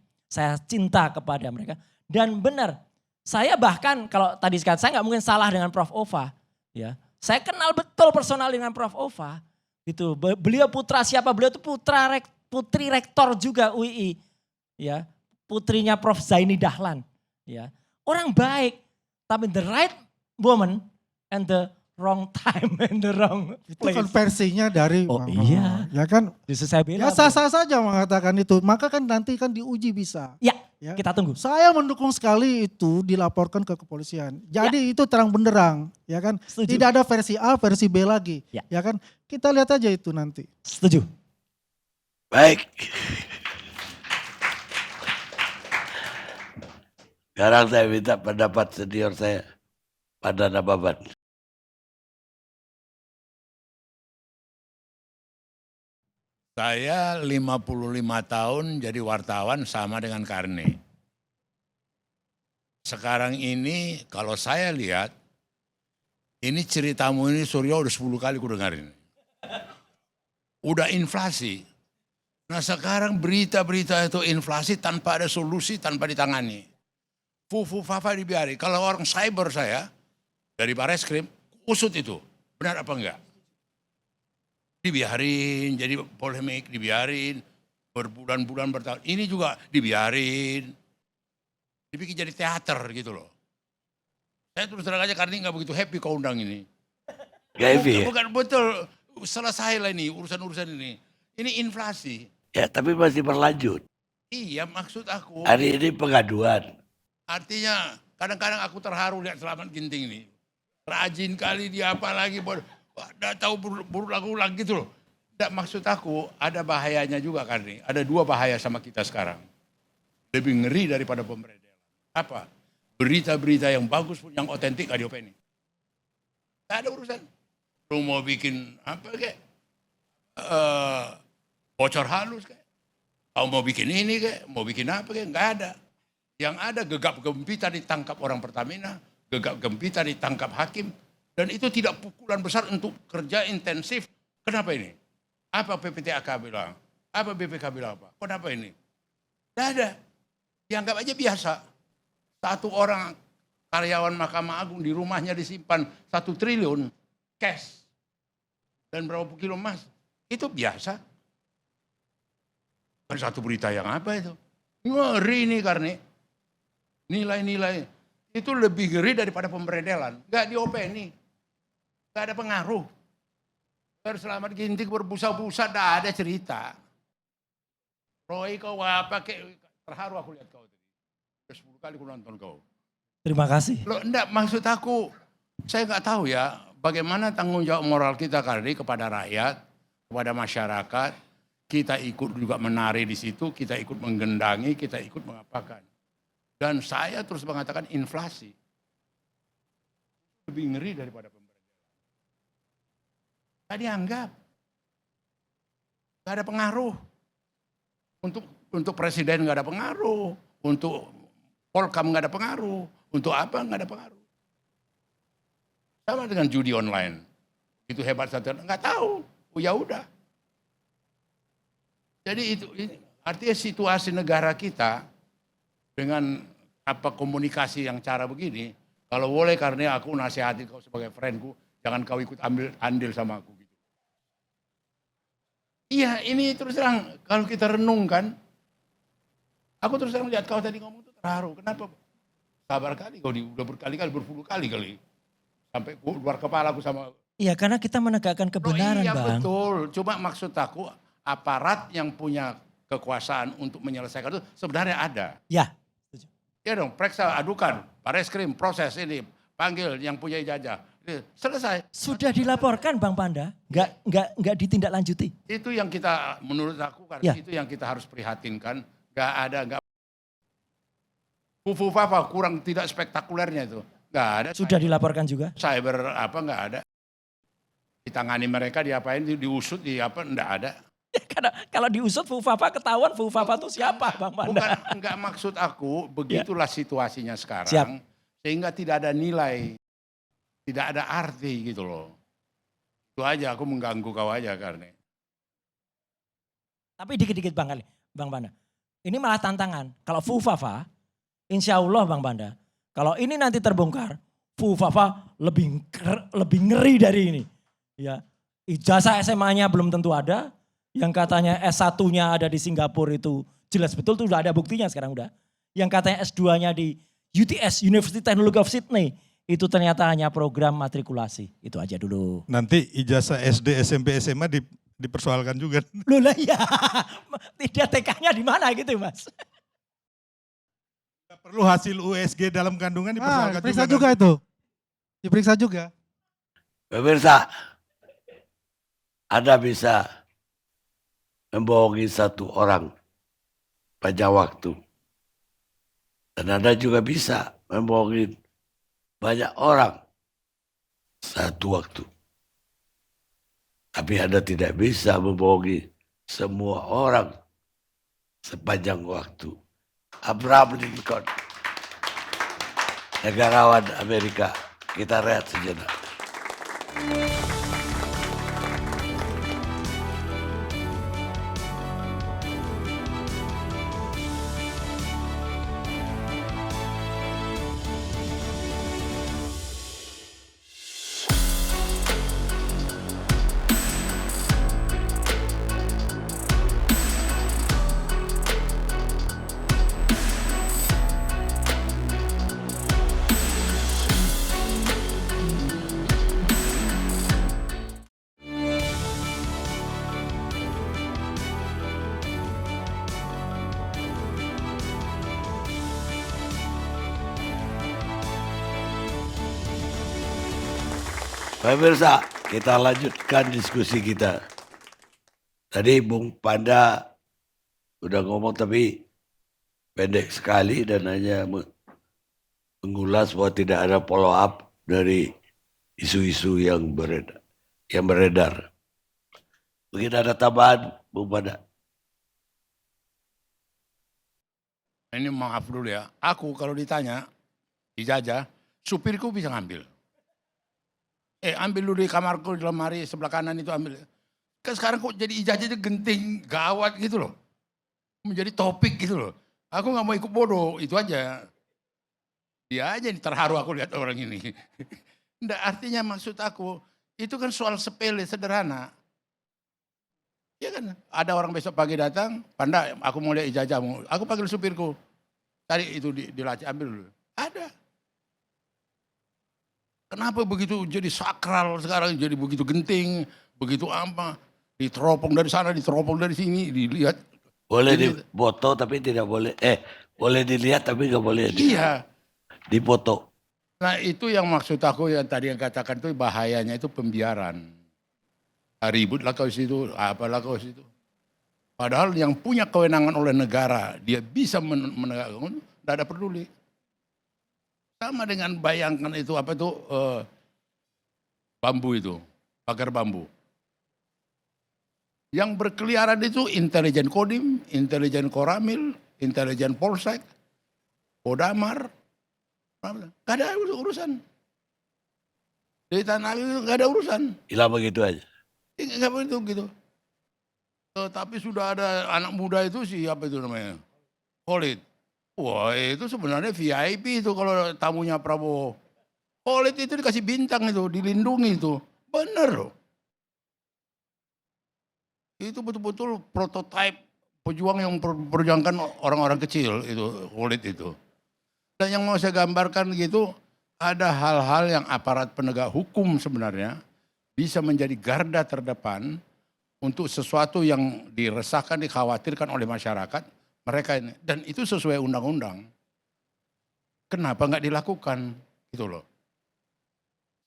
cinta kepada mereka, dan benar, saya bahkan kalau tadi sekali, saya nggak mungkin salah dengan Prof. Ova, Ya, saya kenal betul personal dengan Prof. Ova. Gitu. Beliau putra siapa? Beliau itu putri rektor juga UII. Ya, putrinya Prof. Zaini Dahlan. Ya, orang baik, tapi the right woman and the wrong time and the wrong Itu place. kan versinya dari Oh Bang Roy. iya. Ya kan? Justru saya bilang. Ya sah-sah saja mengatakan itu. Maka kan nanti kan diuji bisa. Ya, Ya. kita tunggu. Saya mendukung sekali itu dilaporkan ke kepolisian. Jadi itu terang benderang, ya kan? Setuju. Tidak ada versi A, versi B lagi, Ya. ya kan? Kita lihat aja itu nanti. Setuju. Baik. Sekarang saya minta pendapat senior saya, Pak Nana Baban. Saya 55 tahun jadi wartawan sama dengan Karni. Sekarang ini kalau saya lihat, ini ceritamu ini Suryo udah 10 kali ku dengerin. Udah inflasi. Nah sekarang berita-berita itu inflasi tanpa ada solusi, tanpa ditangani. Fufu-fafa dibiarin. Kalau orang cyber saya, dari Barreskrim, usut itu. Benar apa enggak? Dibiarin, jadi polemik, dibiarin. Berbulan-bulan bertahun. Ini juga dibiarin. Dibikin jadi teater gitu loh. Saya terus terang aja karena nggak begitu happy kau undang ini. Gak happy ya? Bukan betul, selesai lah ini urusan-urusan ini. Ini inflasi. Ya, tapi masih berlanjut. Iya maksud aku. Hari ini pengaduan. Artinya kadang-kadang aku terharu lihat Selamat Ginting ini. Rajin kali dia apa lagi. Tidak tahu berulang-ulang gitu loh. Tidak maksud aku ada bahayanya juga Karni. Ada dua bahaya sama kita sekarang. Lebih ngeri daripada pemerintah. Apa? Berita-berita yang bagus pun yang otentik gak diopeni. Tidak ada urusan. Lu mau bikin apa kayak bocor halus kayak. Kau mau bikin ini kayak, mau bikin apa kayak, nggak ada. Yang ada gegap gempita ditangkap orang Pertamina, gegap gempita ditangkap hakim, dan itu tidak pukulan besar untuk kerja intensif. Kenapa ini? Apa PPTAK bilang? Apa BPK bilang apa? Kenapa ini? Tidak ada. Dianggap aja biasa. Satu orang karyawan Mahkamah Agung di rumahnya disimpan 1 triliun cash dan berapa kilo emas. Itu biasa. Kan satu berita yang apa itu? Ngeri nih karena nilai-nilai itu lebih ngeri daripada pemberedelan. Gak diopeni. Gak ada pengaruh. Selamat Ginting berbusa-busa, gak ada cerita. Roy kau apa kayak terharu aku lihat kau. 10 kali aku nonton kau. Terima kasih. Loh enggak, maksud aku, saya nggak tahu ya bagaimana tanggung jawab moral kita kali kepada rakyat, kepada masyarakat. Kita ikut juga menari di situ, kita ikut menggendangi, kita ikut mengapakan. Dan saya terus mengatakan inflasi. Lebih ngeri daripada pemerintah. Tidak dianggap. Tidak ada pengaruh. Untuk presiden nggak ada pengaruh. Untuk Polkam nggak ada pengaruh. Untuk apa nggak ada pengaruh. Sama dengan judi online. Itu hebat satu, nggak tahu. Oh ya udah. Jadi itu artinya situasi negara kita dengan apa komunikasi yang cara begini. Kalau boleh karena aku nasihati kau sebagai friendku, jangan kau ikut ambil andil sama aku gitu. Iya, ini terus terang kalau kita renungkan, aku terus terang lihat kau tadi ngomong itu terharu. Kenapa? Sabar kali kau udah berkali-kali, berpuluh kali. Sampai keluar kepala aku sama. Iya, karena kita menegakkan kebenaran, iya, Bang. Betul. Cuma maksud aku aparat yang punya kekuasaan untuk menyelesaikan itu sebenarnya ada. Ya. Ya dong, periksa, adukan, Barreskrim, proses ini, panggil yang punya ijazah. Selesai. Sudah dilaporkan Bang Panda, nggak ditindaklanjuti. Itu yang kita, menurut aku, karena itu yang kita harus prihatinkan. Nggak fufu-fafa, kurang tidak spektakulernya itu. Nggak ada. Sudah dilaporkan juga? Cyber apa nggak ada. Ditangani mereka, diapain, diusut, nggak ada. Karena kalau diusut Fufafa ketahuan Fufafa itu siapa Bang Panda? Bukan, enggak maksud aku, begitulah situasinya sekarang. Siap. Sehingga tidak ada nilai, tidak ada arti gitu loh. Itu aja aku mengganggu kau aja karena. Tapi dikit-dikit Bang Panda. Ini malah tantangan. Kalau Fufafa, insya Allah Bang Panda, kalau ini nanti terbongkar, Bu Fafa lebih ngeri dari ini. Ya, ijazah SMA-nya belum tentu ada, yang katanya S1-nya ada di Singapura itu jelas betul tuh udah ada buktinya sekarang udah. Yang katanya S2-nya di UTS, University Technology of Sydney, itu ternyata hanya program matrikulasi. Itu aja dulu. Nanti ijazah SD, SMP, SMA dipersoalkan juga. Loh lah ya, tidak TK-nya di mana gitu Mas. Perlu hasil USG dalam kandungan dipersoalkan diperiksa juga. juga itu. Diperiksa juga. Pemirsa, Anda bisa membohongi satu orang pada waktu. Dan Anda juga bisa membohongi banyak orang satu waktu. Tapi Anda tidak bisa membohongi semua orang sepanjang waktu. Abraham Lincoln, negarawan Amerika. Kita rehat sejenak. Pemirsa, kita lanjutkan diskusi kita. Tadi Bung Panda udah ngomong tapi pendek sekali dan hanya mengulas bahwa tidak ada follow up dari isu-isu yang beredar. Mungkin ada tambahan, Bung Panda. Ini maaf dulu ya, aku kalau ditanya, dijajah, supirku bisa ngambil. Ambil dulu di kamarku di lemari sebelah kanan itu ambil. Kan sekarang kok jadi ijazahnya genting, gawat gitu loh. Menjadi topik gitu loh. Aku gak mau ikut bodoh, itu aja. Dia aja yang terharu aku lihat orang ini. Nggak, artinya maksud aku, itu kan soal sepele, sederhana. Ya kan, ada orang besok pagi datang, Panda aku mau lihat ijazahmu. Aku panggil supirku. Tadi itu dilaci, ambil dulu. Ada. Kenapa begitu jadi sakral sekarang, jadi begitu genting, begitu apa, diteropong dari sana, diteropong dari sini, dilihat. Boleh dipoto tapi tidak boleh, boleh dilihat tapi nggak boleh dipoto. Nah itu yang maksud aku yang tadi yang katakan itu bahayanya itu pembiaran. Ribut lah kau situ, apalah kau situ. Padahal yang punya kewenangan oleh negara, dia bisa menegakkan, tidak ada peduli. Sama dengan bayangkan itu apa itu bambu itu, pagar bambu. Yang berkeliaran itu intelijen Kodim, intelijen Koramil, intelijen Polsek, Kodamar, gak ada urusan. Di tanah itu gak ada urusan. Hilang begitu aja. Gak begitu gitu. Tapi sudah ada anak muda itu siapa itu namanya? Khalid. Wah itu sebenarnya VIP itu kalau tamunya Prabowo. Khalid itu dikasih bintang itu, dilindungi itu. Bener loh. Itu betul-betul prototipe pejuang yang memperjuangkan orang-orang kecil itu, Khalid itu. Dan yang mau saya gambarkan gitu, ada hal-hal yang aparat penegak hukum sebenarnya bisa menjadi garda terdepan untuk sesuatu yang diresahkan, dikhawatirkan oleh masyarakat. Mereka ini, dan itu sesuai undang-undang. Kenapa nggak dilakukan? Gitu loh.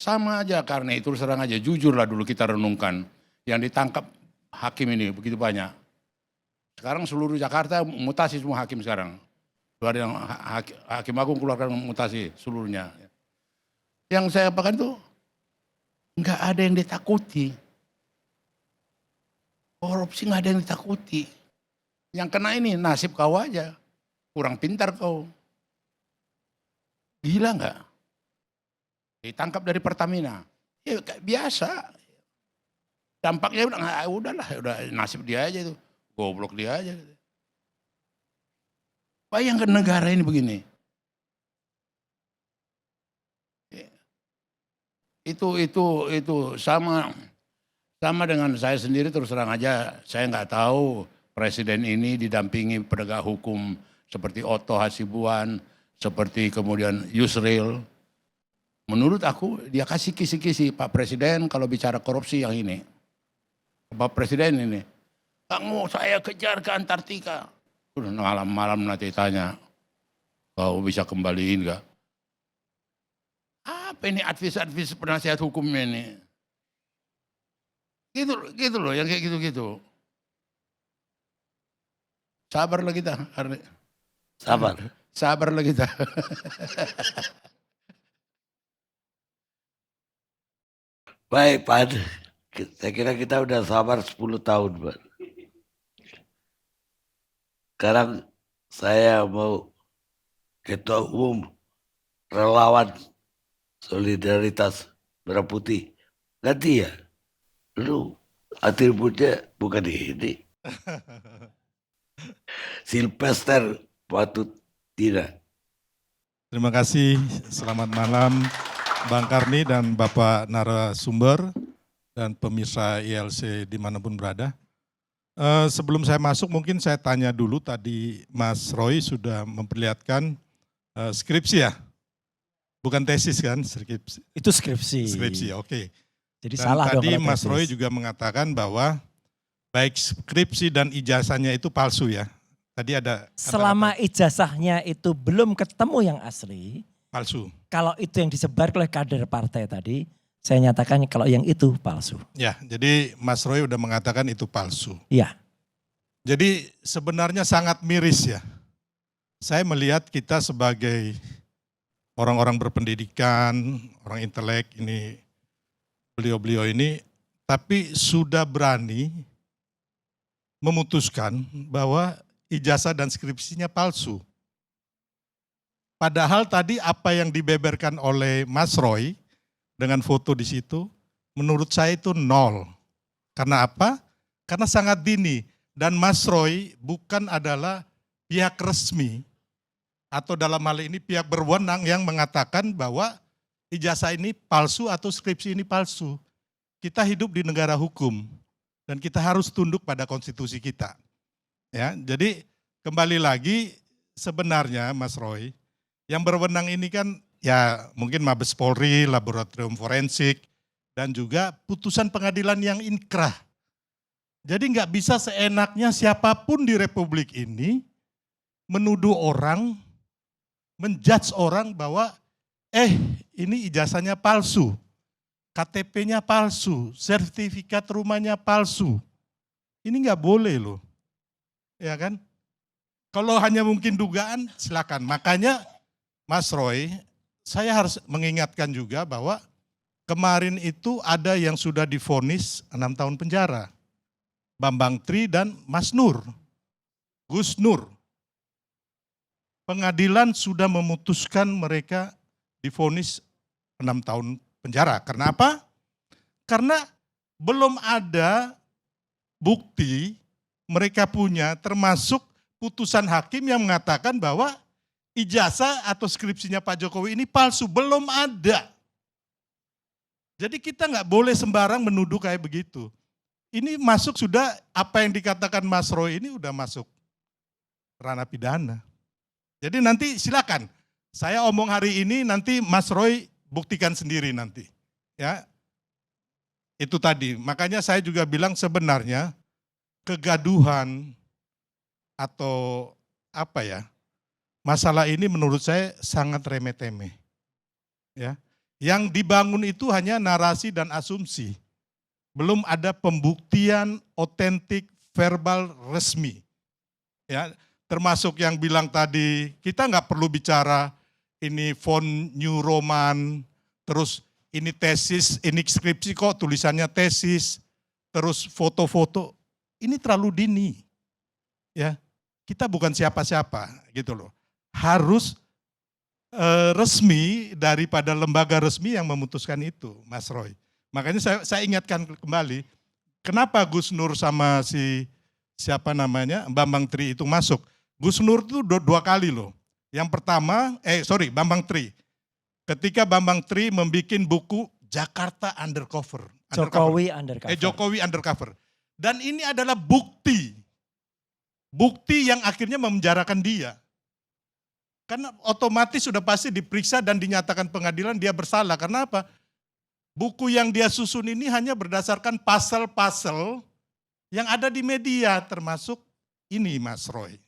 Sama aja karena itu serang aja, jujurlah dulu kita renungkan. Yang ditangkap hakim ini begitu banyak. Sekarang seluruh Jakarta mutasi semua hakim sekarang. Luar yang hakim agung keluarkan mutasi seluruhnya. Yang saya katakan itu nggak ada yang ditakuti. Korupsi nggak ada yang ditakuti. Yang kena ini nasib kau aja. Kurang pintar kau. Gila nggak? Ditangkap dari Pertamina. Ya biasa. Dampaknya udahlah, udah nasib dia aja itu. Goblok dia aja. Bayangkan negara ini begini. Itu sama dengan saya sendiri, terus terang aja saya nggak tahu presiden ini didampingi penegak hukum seperti Otto Hasibuan, seperti kemudian Yusril. Menurut aku dia kasih kisi-kisi, Pak Presiden kalau bicara korupsi yang ini. Pak Presiden ini, kamu saya kejar ke Antartika. Udah malam-malam nanti tanya, kau bisa kembaliin gak? Apa ini advis penasihat hukumnya ini? Gitu loh, yang kayak gitu-gitu. Sabarlah kita, Arli. Sabarlah kita. Baik Pak, saya kira kita udah sabar 10 tahun Pak. Sekarang saya mau Ketua Umum Relawan Solidaritas Merah Putih. Ganti ya? Lu atributnya bukan ini. Silvester Patut tidak. Terima kasih, selamat malam Bang Karni dan Bapak narasumber dan pemirsa ILC dimanapun berada. Sebelum saya masuk mungkin saya tanya dulu, tadi Mas Roy sudah memperlihatkan skripsi ya? Bukan tesis kan? Skripsi. Itu skripsi. Skripsi, oke. Jadi Dan salah dong tadi kalau Mas tesis. Roy juga mengatakan bahwa baik skripsi dan ijazahnya itu palsu ya? Tadi ada Selama ijazahnya itu belum ketemu yang asli, palsu. kalau itu yang disebar oleh kader partai tadi, saya nyatakan kalau yang itu palsu. Ya, jadi Mas Roy udah mengatakan itu palsu. Iya. Jadi sebenarnya sangat miris ya. Saya melihat kita sebagai orang-orang berpendidikan, orang intelek ini, beliau-beliau ini, tapi sudah berani memutuskan bahwa ijazah dan skripsinya palsu. Padahal tadi apa yang dibeberkan oleh Mas Roy dengan foto di situ, menurut saya itu nol. Karena apa? Karena sangat dini. Dan Mas Roy bukan adalah pihak resmi atau dalam hal ini pihak berwenang yang mengatakan bahwa ijazah ini palsu atau skripsi ini palsu. Kita hidup di negara hukum dan kita harus tunduk pada konstitusi kita. Ya, jadi kembali lagi sebenarnya Mas Roy, yang berwenang ini kan ya mungkin Mabes Polri, laboratorium forensik, dan juga putusan pengadilan yang inkrah. Jadi nggak bisa seenaknya siapapun di Republik ini menuduh orang, menjudge orang bahwa ini ijazahnya palsu, KTP-nya palsu, sertifikat rumahnya palsu. Ini nggak boleh loh, ya kan? Kalau hanya mungkin dugaan silakan. Makanya Mas Roy, saya harus mengingatkan juga bahwa kemarin itu ada yang sudah divonis 6 tahun penjara. Bambang Tri dan Mas Nur, Gus Nur. Pengadilan sudah memutuskan mereka divonis 6 tahun penjara. Karena apa? Karena belum ada bukti mereka punya, termasuk putusan hakim yang mengatakan bahwa ijazah atau skripsinya Pak Jokowi ini palsu, belum ada. Jadi kita nggak boleh sembarang menuduh kayak begitu. Ini masuk sudah, apa yang dikatakan Mas Roy ini udah masuk ranah pidana. Jadi nanti silakan, saya omong hari ini nanti Mas Roy buktikan sendiri nanti. Ya, itu tadi, makanya saya juga bilang sebenarnya kegaduhan atau apa ya, masalah ini menurut saya sangat remeh-temeh. Ya, yang dibangun itu hanya narasi dan asumsi. Belum ada pembuktian otentik verbal resmi. Ya, termasuk yang bilang tadi, kita nggak perlu bicara ini font New Roman, terus ini tesis, ini skripsi kok tulisannya tesis, terus foto-foto, ini terlalu dini. Ya, kita bukan siapa-siapa gitu loh. Harus resmi daripada lembaga resmi yang memutuskan itu, Mas Roy. Makanya saya ingatkan kembali, kenapa Gus Nur sama siapa namanya, Bambang Tri itu masuk. Gus Nur itu dua kali loh. Yang pertama, Bambang Tri. Ketika Bambang Tri membuat buku Jakarta Undercover. Jokowi undercover. Jokowi Undercover. Dan ini adalah bukti. Bukti yang akhirnya memenjarakan dia. Karena otomatis sudah pasti diperiksa dan dinyatakan pengadilan dia bersalah. Karena apa? Buku yang dia susun ini hanya berdasarkan pasal-pasal yang ada di media, termasuk ini Mas Roy.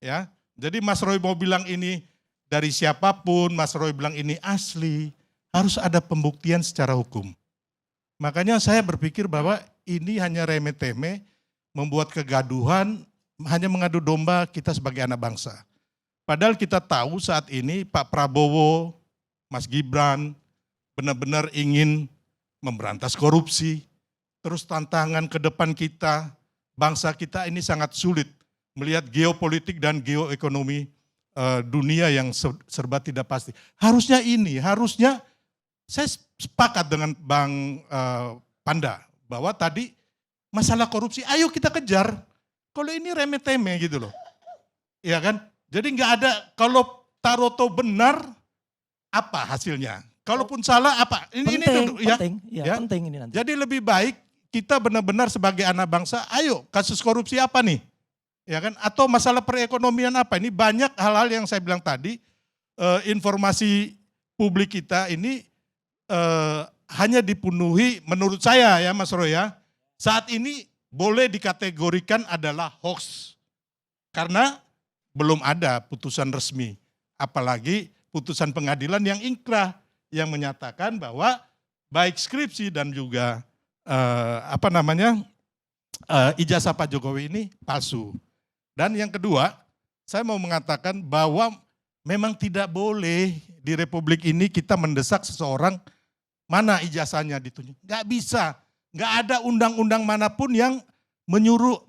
Ya, jadi Mas Roy mau bilang ini dari siapapun, Mas Roy bilang ini asli, harus ada pembuktian secara hukum. Makanya saya berpikir bahwa ini hanya remeh-temeh, membuat kegaduhan, hanya mengadu domba kita sebagai anak bangsa. Padahal kita tahu saat ini Pak Prabowo, Mas Gibran, benar-benar ingin memberantas korupsi. Terus tantangan ke depan kita, bangsa kita ini sangat sulit melihat geopolitik dan geoekonomi dunia yang serba tidak pasti. Harusnya saya sepakat dengan Bang Panda bahwa tadi masalah korupsi, ayo kita kejar. Kalau ini remeh-temeh gitu loh. Iya kan? Jadi nggak ada, kalau Taroto benar, apa hasilnya? Kalaupun salah apa? Penting ini nanti. Jadi lebih baik kita benar-benar sebagai anak bangsa, ayo kasus korupsi apa nih? Ya kan? Atau masalah perekonomian apa? Ini banyak hal-hal yang saya bilang tadi, informasi publik kita ini hanya dipenuhi menurut saya ya Mas Roy ya. Saat ini boleh dikategorikan adalah hoax. Karena belum ada putusan resmi. Apalagi putusan pengadilan yang inkrah. Yang menyatakan bahwa baik skripsi dan juga ijazah Pak Jokowi ini palsu. Dan yang kedua, saya mau mengatakan bahwa memang tidak boleh di Republik ini kita mendesak seseorang mana ijazahnya ditunjuk. Nggak bisa, nggak ada undang-undang manapun yang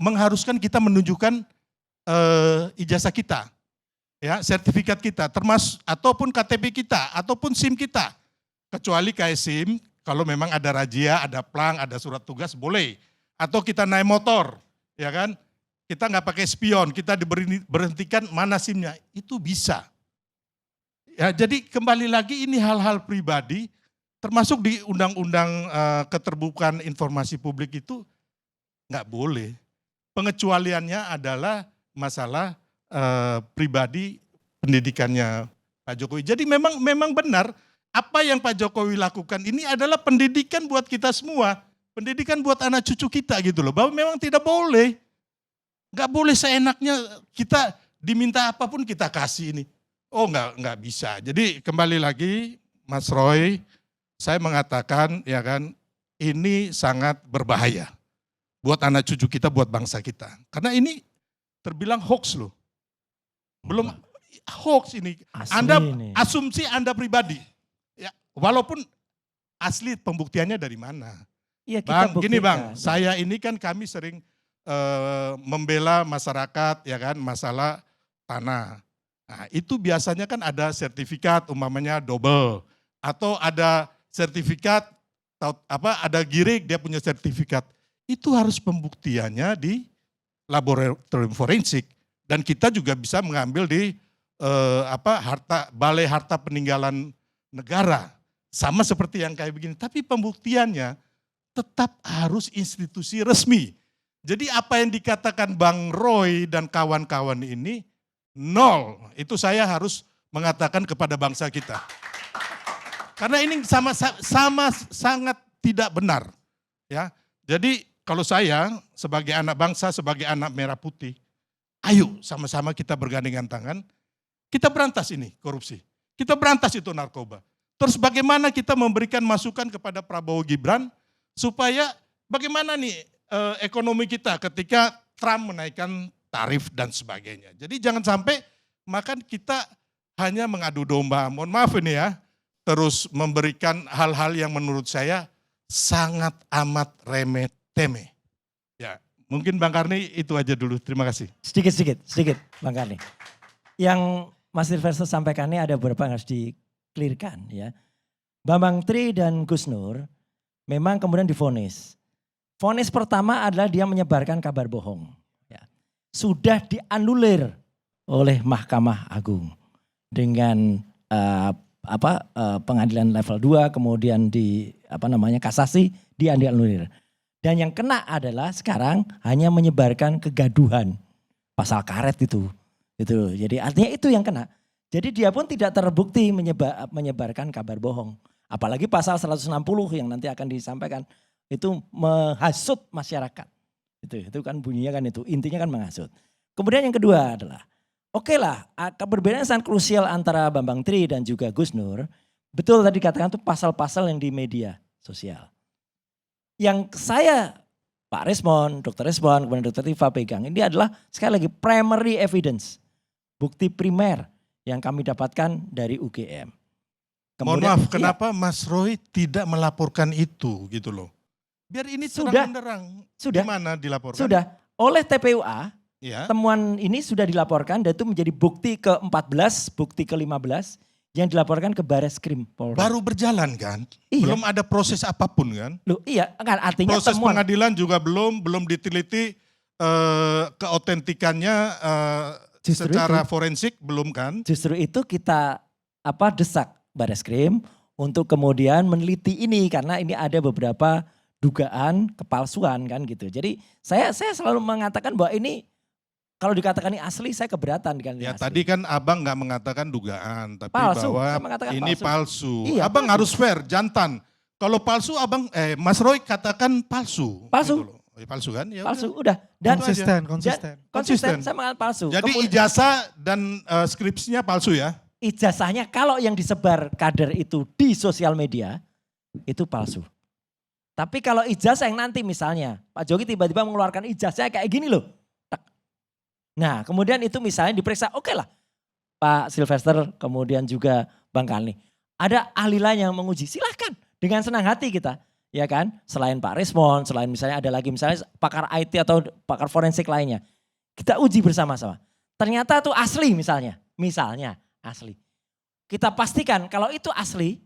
mengharuskan kita menunjukkan ijazah kita. Ya, sertifikat kita, termasuk ataupun KTP kita, ataupun SIM kita. Kecuali kayak SIM, kalau memang ada razia, ada plang, ada surat tugas, boleh. Atau kita naik motor, ya kan? Kita nggak pakai spion, kita diberhentikan mana SIM-nya, itu bisa. Ya, jadi kembali lagi ini hal-hal pribadi, termasuk di Undang-Undang Keterbukaan Informasi Publik itu nggak boleh. Pengecualiannya adalah masalah pribadi pendidikannya Pak Jokowi. Jadi memang benar apa yang Pak Jokowi lakukan ini adalah pendidikan buat kita semua. Pendidikan buat anak cucu kita gitu loh. Bahwa memang tidak boleh. Nggak boleh seenaknya kita diminta apapun kita kasih ini. Oh nggak bisa. Jadi kembali lagi Mas Roy, saya mengatakan ya kan ini sangat berbahaya. Buat anak cucu kita, buat bangsa kita. Karena ini terbilang hoax loh. Belum hoax ini. Anda asumsi Anda pribadi. Ya, walaupun asli pembuktiannya dari mana? Ya, Bang, gini Bang, saya ini kan kami sering membela masyarakat ya kan masalah tanah. Nah, itu biasanya kan ada sertifikat umpamanya double atau ada sertifikat ada girig dia punya sertifikat. Itu harus pembuktiannya di laboratorium forensik. Dan kita juga bisa mengambil di balai harta peninggalan negara. Sama seperti yang kayak begini. Tapi pembuktiannya tetap harus institusi resmi. Jadi apa yang dikatakan Bang Roy dan kawan-kawan ini nol. Itu saya harus mengatakan kepada bangsa kita. Karena ini sama sangat tidak benar. Ya. Jadi kalau saya sebagai anak bangsa, sebagai anak merah putih, ayo sama-sama kita bergandengan tangan, kita berantas ini korupsi. Kita berantas itu narkoba. Terus bagaimana kita memberikan masukan kepada Prabowo Gibran, supaya bagaimana nih ekonomi kita ketika Trump menaikkan tarif dan sebagainya. Jadi jangan sampai makan kita hanya mengadu domba, mohon maaf ini ya, terus memberikan hal-hal yang menurut saya sangat amat remeh-temeh. Ya, mungkin Bang Karni itu aja dulu. Terima kasih. Sedikit Bang Karni. Yang Mas Silverso sampaikan ini ada beberapa yang harus di-clearkan ya. Bambang Tri dan Gus Nur memang kemudian divonis. Vonis pertama adalah dia menyebarkan kabar bohong. Ya. Sudah dianulir oleh Mahkamah Agung dengan pengadilan level 2, kemudian di kasasi dianulir. Dan yang kena adalah sekarang hanya menyebarkan kegaduhan, pasal karet itu. Jadi artinya itu yang kena. Jadi dia pun tidak terbukti menyebarkan kabar bohong. Apalagi pasal 160 yang nanti akan disampaikan itu menghasut masyarakat. Itu kan bunyinya kan itu, intinya kan menghasut. Kemudian yang kedua adalah, oke lah, perbedaan sangat krusial antara Bambang Tri dan juga Gus Nur. Betul tadi katakan itu pasal-pasal yang di media sosial. Yang saya, Pak Resmond, Dr. Resmond, kemudian Dr. Tifa pegang, ini adalah sekali lagi primary evidence. Bukti primer yang kami dapatkan dari UGM. Mohon maaf, kenapa Mas Roy tidak melaporkan itu gitu loh? Biar ini terang-benderang. Gimana dilaporkan? Sudah, oleh TPUA. Ya. Temuan ini sudah dilaporkan dan itu menjadi bukti ke-14, bukti ke-15 yang dilaporkan ke Bareskrim Polri. Baru berjalan kan? Iya. Belum ada proses apapun kan? Loh, iya, kan artinya proses temuan. pengadilan juga belum diteliti keautentikannya secara forensik belum kan? Justru itu kita desak Bareskrim untuk kemudian meneliti ini karena ini ada beberapa dugaan kepalsuan kan gitu. Jadi saya selalu mengatakan bahwa ini kalau dikatakan ini asli, saya keberatan kan. Ya asli. tadi kan abang nggak mengatakan dugaan, tapi palsu. bahwa ini palsu. Iya, abang palsu. harus fair, jantan. Kalau palsu abang, Mas Roy katakan palsu. Palsu. Gitu loh. Palsu kan? Ya palsu, udah. Dan konsisten. Saya mengatakan palsu. Jadi ijazah dan skripsinya palsu ya? Ijazahnya kalau yang disebar kader itu di sosial media, itu palsu. Tapi kalau ijazah yang nanti misalnya, Pak Jokowi tiba-tiba mengeluarkan ijazahnya kayak gini loh. Nah kemudian itu misalnya diperiksa, oke lah Pak Sylvester kemudian juga Bang Kalni. Ada ahli lain yang menguji, silahkan dengan senang hati kita. Ya kan, selain Pak Resmond, selain misalnya ada lagi misalnya pakar IT atau pakar forensik lainnya. Kita uji bersama-sama. Ternyata itu asli misalnya asli. Kita pastikan kalau itu asli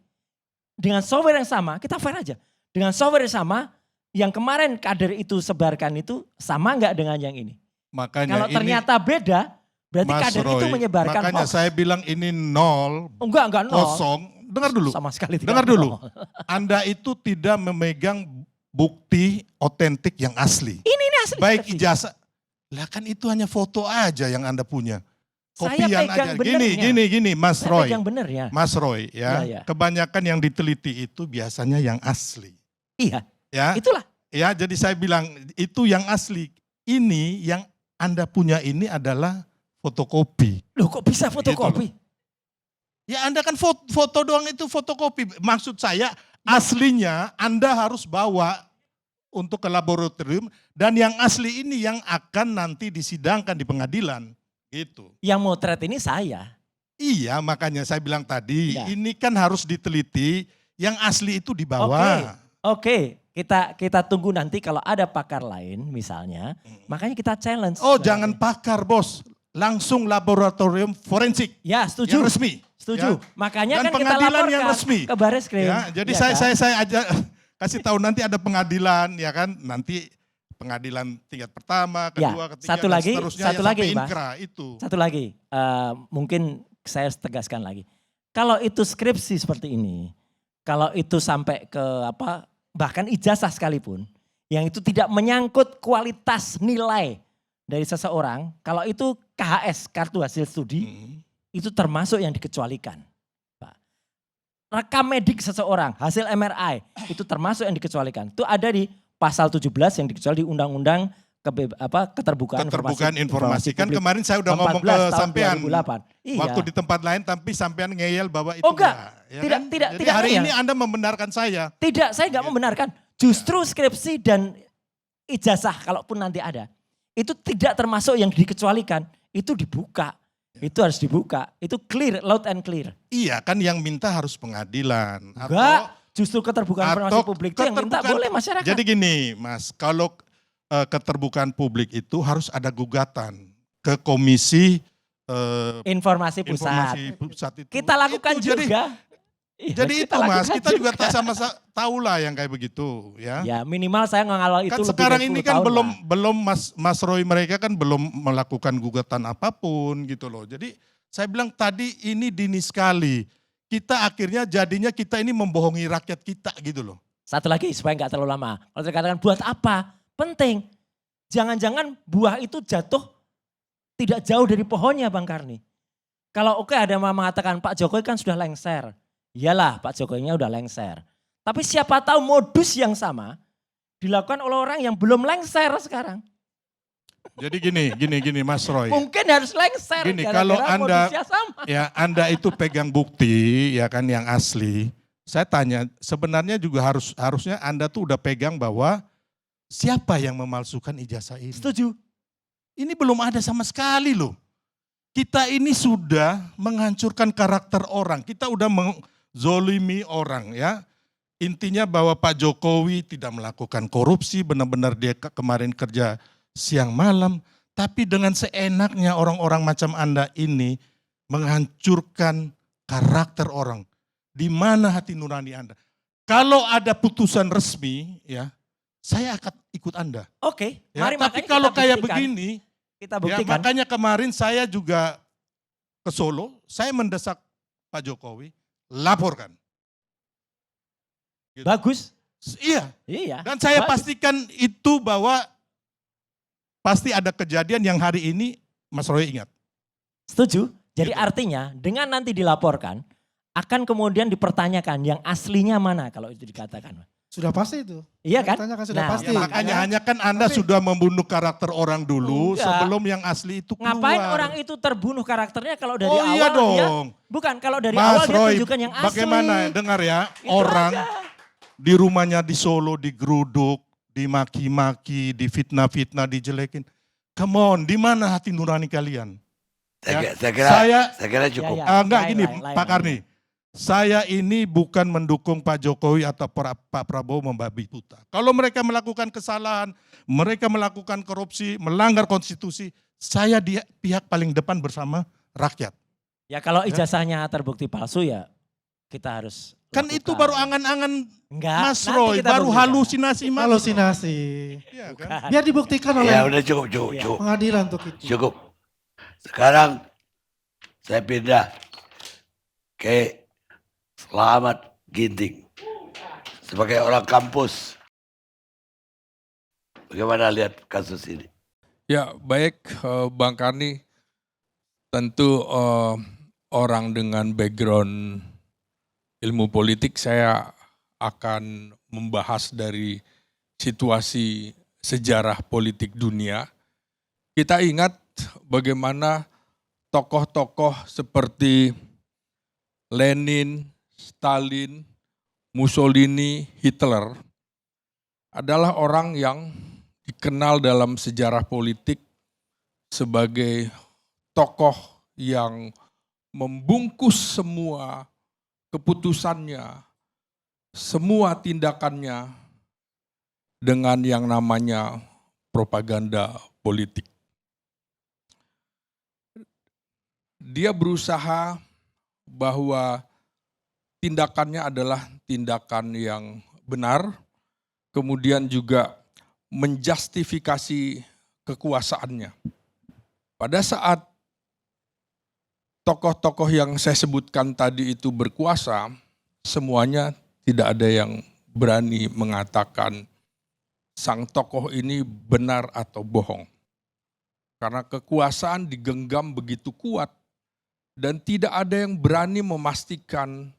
dengan software yang sama, kita fair aja. Dengan software yang sama, yang kemarin kader itu sebarkan itu sama nggak dengan yang ini? Makanya kalau ternyata beda, berarti Mas kader Roy, itu menyebarkan makanya hoax. saya bilang ini nol, Enggak nol. kosong. Dengar dulu. Sama sekali tidak Dengar dulu. nol. Anda itu tidak memegang bukti otentik yang asli. Ini asli. Baik ijazah. Lah kan itu hanya foto aja yang Anda punya. Saya Kopian pegang aja. benernya. Gini, Mas Saya Roy. pegang benernya. Mas Roy ya. Iya. Kebanyakan yang diteliti itu biasanya yang asli. Iya. Ya. Itulah. Ya, jadi saya bilang itu yang asli. Ini yang Anda punya ini adalah fotokopi. Loh kok bisa fotokopi? Gitu ya Anda kan foto doang itu fotokopi. Maksud saya aslinya Anda harus bawa untuk ke laboratorium. Dan yang asli ini yang akan nanti disidangkan di pengadilan. Gitu. Yang motret ini saya. Iya makanya saya bilang tadi Ya. ini kan harus diteliti. Yang asli itu dibawa. Oke. Kita tunggu nanti kalau ada pakar lain misalnya, makanya kita challenge. Oh jangan pakar bos, langsung laboratorium forensik. Ya setuju. Yang resmi. Setuju. Ya. Makanya Dan kan kita pengadilan laporkan yang resmi. ke Bareskrim. Ya, jadi Ya kan? saya aja kasih tahu nanti ada pengadilan ya kan, nanti pengadilan tingkat pertama, kedua, ketiga satu dan lagi, seterusnya satu ya, lagi, sampai Pak. inkra itu. Satu lagi, mungkin saya tegaskan lagi. Kalau itu skripsi seperti ini, kalau itu sampai ke bahkan ijazah sekalipun, yang itu tidak menyangkut kualitas nilai dari seseorang, kalau itu KHS, kartu hasil studi, itu termasuk yang dikecualikan. Pak. Rekam medik seseorang, hasil MRI, itu termasuk yang dikecualikan. Itu ada di pasal 17 yang dikecualikan di Undang-Undang keterbukaan informasi. Kan publik. kemarin saya udah ngomong ke 14 tahun sampean 2008. Iya. waktu di tempat lain, tapi sampean ngeyel bahwa itu enggak. ya Tidak, kan? tidak, Jadi tidak hari ngeyel. ini Anda membenarkan saya. Tidak, saya nggak membenarkan. Justru skripsi dan ijazah kalaupun nanti ada, itu tidak termasuk yang dikecualikan. Itu dibuka. Itu harus dibuka. Itu clear, loud and clear. Iya kan yang minta harus pengadilan. Enggak, justru keterbukaan informasi publik itu yang minta boleh masyarakat. Jadi gini Mas, kalau keterbukaan publik itu harus ada gugatan ke Komisi informasi pusat. Itu. Kita lakukan itu, juga. Jadi itu Mas, kita juga sama-sama tahu lah yang kayak begitu ya. Ya minimal saya ngawal itu Kan lebih sekarang dari 10 ini kan tahun belum Mas Roy mereka kan belum melakukan gugatan apapun gitu loh. Jadi saya bilang tadi ini dini sekali. kita akhirnya jadinya kita ini membohongi rakyat kita gitu loh. Satu lagi supaya nggak terlalu lama. Kalau dikatakan buat apa? Penting. Jangan-jangan buah itu jatuh tidak jauh dari pohonnya Bang Karni. Kalau oke ada yang mengatakan Pak Jokowi kan sudah lengser. Iyalah Pak Jokowinya udah lengser. Tapi siapa tahu modus yang sama dilakukan oleh orang yang belum lengser sekarang. Jadi gini Mas Roy. Mungkin harus lengser. Gini, gara-gara kalau Anda modusnya sama. ya Anda itu pegang bukti ya kan yang asli. Saya tanya, sebenarnya juga harusnya Anda tuh udah pegang bahwa siapa yang memalsukan ijazah ini. Setuju. Ini belum ada sama sekali loh. Kita ini sudah menghancurkan karakter orang. Kita udah menzolimi orang ya. Intinya bahwa Pak Jokowi tidak melakukan korupsi, benar-benar dia kemarin kerja siang malam. Tapi dengan seenaknya orang-orang macam Anda ini menghancurkan karakter orang. Di mana hati nurani Anda? Kalau ada putusan resmi ya, saya akan ikut Anda. Oke, Ya, mari tapi makanya kalau kita kayak buktikan. begini, Kita ya, buktikan. makanya kemarin saya juga ke Solo, saya mendesak Pak Jokowi, laporkan. Gitu. Bagus. Iya, Iya. dan saya bagus. pastikan itu bahwa pasti ada kejadian yang hari ini Mas Roy ingat. Setuju. Jadi Gitu. artinya dengan nanti dilaporkan akan kemudian dipertanyakan yang aslinya mana kalau itu dikatakan. Sudah pasti itu. Iya kan? Ditanyakan sudah Nah, pasti. Ya, makanya hanya kan Anda sudah membunuh karakter orang dulu Enggak. sebelum yang asli itu keluar. Ngapain orang itu terbunuh karakternya kalau dari Oh awal iya dia dong. bukan kalau dari Mas awal dia Roy, tunjukkan yang asli. bagaimana dengar ya, Itu orang aja. di rumahnya di Solo digeruduk, dimaki-maki, difitnah-fitnah, dijelekin. Come on, di mana hati nurani kalian? Ya, Saya kira cukup. Ya, ya. Enggak Lain, gini lain, Pak lain. Karni, saya ini bukan mendukung Pak Jokowi atau Pak Prabowo membabi buta. Kalau mereka melakukan kesalahan, mereka melakukan korupsi, melanggar konstitusi, saya di pihak paling depan bersama rakyat. Ya kalau ijazahnya terbukti palsu ya kita harus Kan lakukan. itu baru angan-angan Enggak, Mas nanti Roy, kita baru buktikan. halusinasi Mas. Halusinasi. Iya kan? Bukan. Biar dibuktikan oleh Ya udah cukup. pengadilan untuk itu. Cukup. Sekarang saya pindah ke Selamat Ginting. Sebagai orang kampus. Bagaimana lihat kasus ini? Ya baik Bang Karni, tentu orang dengan background ilmu politik saya akan membahas dari situasi sejarah politik dunia. Kita ingat bagaimana tokoh-tokoh seperti Lenin, Stalin, Mussolini, Hitler adalah orang yang dikenal dalam sejarah politik sebagai tokoh yang membungkus semua keputusannya, semua tindakannya dengan yang namanya propaganda politik. Dia berusaha bahwa tindakannya adalah tindakan yang benar, kemudian juga menjustifikasi kekuasaannya. Pada saat tokoh-tokoh yang saya sebutkan tadi itu berkuasa, semuanya tidak ada yang berani mengatakan sang tokoh ini benar atau bohong. Karena kekuasaan digenggam begitu kuat dan tidak ada yang berani memastikan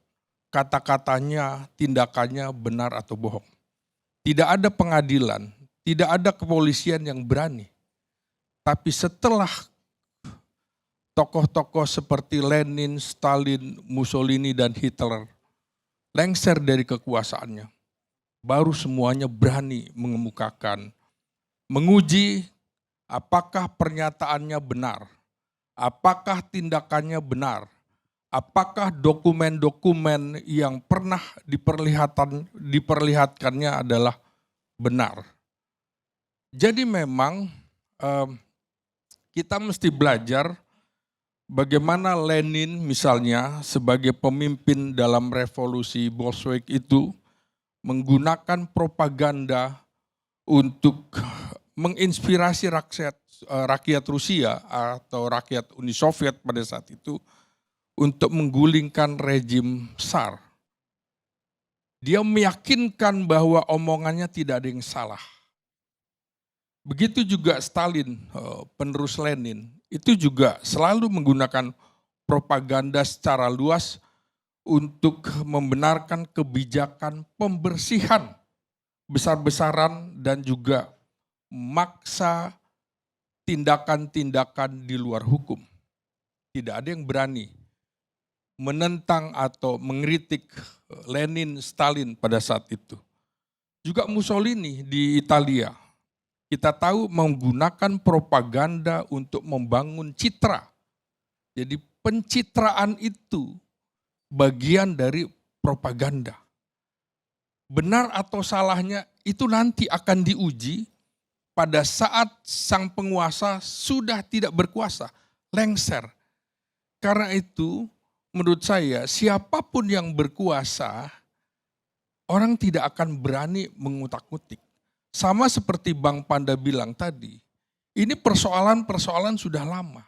kata-katanya, tindakannya benar atau bohong. Tidak ada pengadilan, tidak ada kepolisian yang berani. Tapi setelah tokoh-tokoh seperti Lenin, Stalin, Mussolini, dan Hitler lengser dari kekuasaannya, baru semuanya berani mengemukakan, menguji apakah pernyataannya benar, apakah tindakannya benar, apakah dokumen-dokumen yang pernah diperlihatkannya adalah benar. Jadi memang kita mesti belajar bagaimana Lenin misalnya sebagai pemimpin dalam revolusi Bolshevik itu menggunakan propaganda untuk menginspirasi rakyat Rusia atau rakyat Uni Soviet pada saat itu untuk menggulingkan rejim SAR. Dia meyakinkan bahwa omongannya tidak ada yang salah. Begitu juga Stalin, penerus Lenin, itu juga selalu menggunakan propaganda secara luas untuk membenarkan kebijakan pembersihan besar-besaran dan juga maksa tindakan-tindakan di luar hukum. Tidak ada yang berani menentang atau mengkritik Lenin, Stalin pada saat itu. Juga Mussolini di Italia. Kita tahu menggunakan propaganda untuk membangun citra. Jadi pencitraan itu bagian dari propaganda. Benar atau salahnya itu nanti akan diuji pada saat sang penguasa sudah tidak berkuasa, lengser. Karena itu menurut saya siapapun yang berkuasa, orang tidak akan berani mengutak-utik. Sama seperti Bang Panda bilang tadi, ini persoalan-persoalan sudah lama.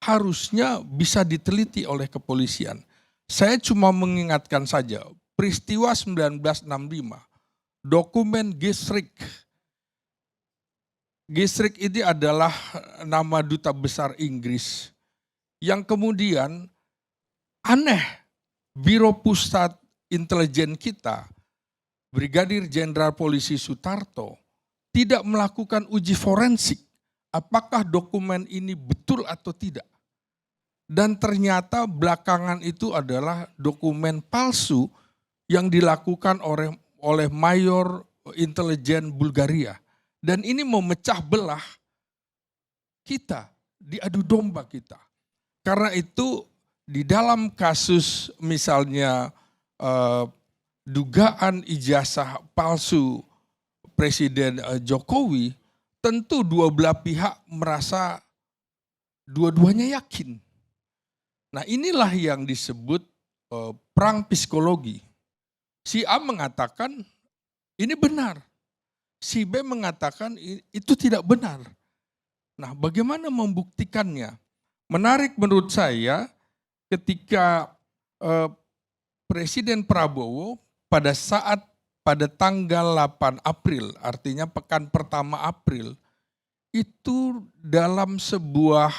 Harusnya bisa diteliti oleh kepolisian. Saya cuma mengingatkan saja, peristiwa 1965, dokumen Gishrik. Gishrik ini adalah nama duta besar Inggris yang kemudian aneh, Biro Pusat Intelijen kita, Brigadir Jenderal Polisi Sutarto, tidak melakukan uji forensik apakah dokumen ini betul atau tidak. Dan ternyata belakangan itu adalah dokumen palsu yang dilakukan oleh Mayor Intelijen Bulgaria. Dan ini memecah belah kita, diadu domba kita. Karena itu di dalam kasus misalnya dugaan ijazah palsu Presiden Jokowi, tentu dua belah pihak merasa dua-duanya yakin. Nah inilah yang disebut perang psikologi. Si A mengatakan ini benar, si B mengatakan itu tidak benar. Nah bagaimana membuktikannya? Menarik menurut saya ketika Presiden Prabowo pada tanggal 8 April, artinya pekan pertama April, itu dalam sebuah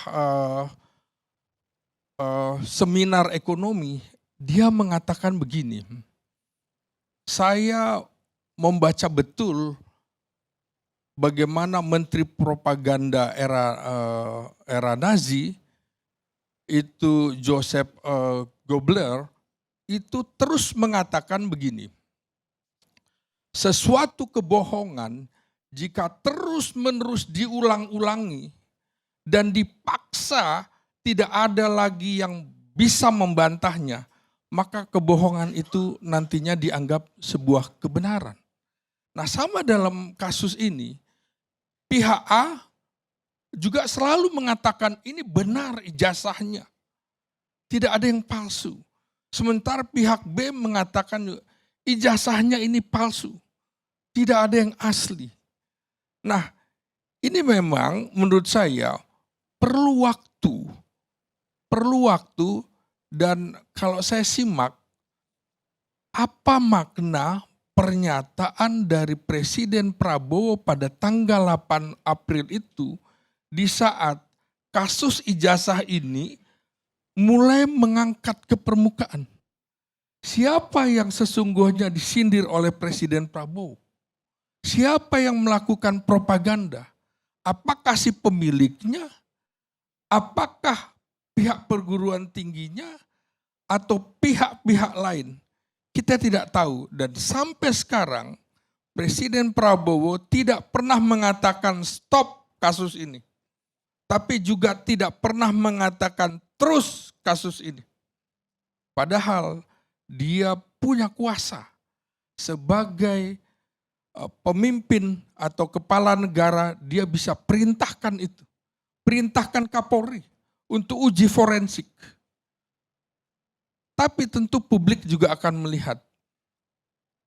seminar ekonomi, dia mengatakan begini, saya membaca betul bagaimana Menteri Propaganda era Nazi, itu Joseph Goebbels, itu terus mengatakan begini, sesuatu kebohongan jika terus-menerus diulang-ulangi dan dipaksa tidak ada lagi yang bisa membantahnya, maka kebohongan itu nantinya dianggap sebuah kebenaran. Nah sama dalam kasus ini, pihak A juga selalu mengatakan ini benar ijazahnya, tidak ada yang palsu. Sementara pihak B mengatakan ijazahnya ini palsu, tidak ada yang asli. Nah ini memang menurut saya perlu waktu dan kalau saya simak apa makna pernyataan dari Presiden Prabowo pada tanggal 8 April itu di saat kasus ijazah ini mulai mengangkat ke permukaan. Siapa yang sesungguhnya disindir oleh Presiden Prabowo? Siapa yang melakukan propaganda? Apakah si pemiliknya? Apakah pihak perguruan tingginya? Atau pihak-pihak lain? Kita tidak tahu dan sampai sekarang Presiden Prabowo tidak pernah mengatakan stop kasus ini. Tapi juga tidak pernah mengatakan terus kasus ini. Padahal dia punya kuasa sebagai pemimpin atau kepala negara, dia bisa perintahkan itu. Perintahkan Kapolri untuk uji forensik. Tapi tentu publik juga akan melihat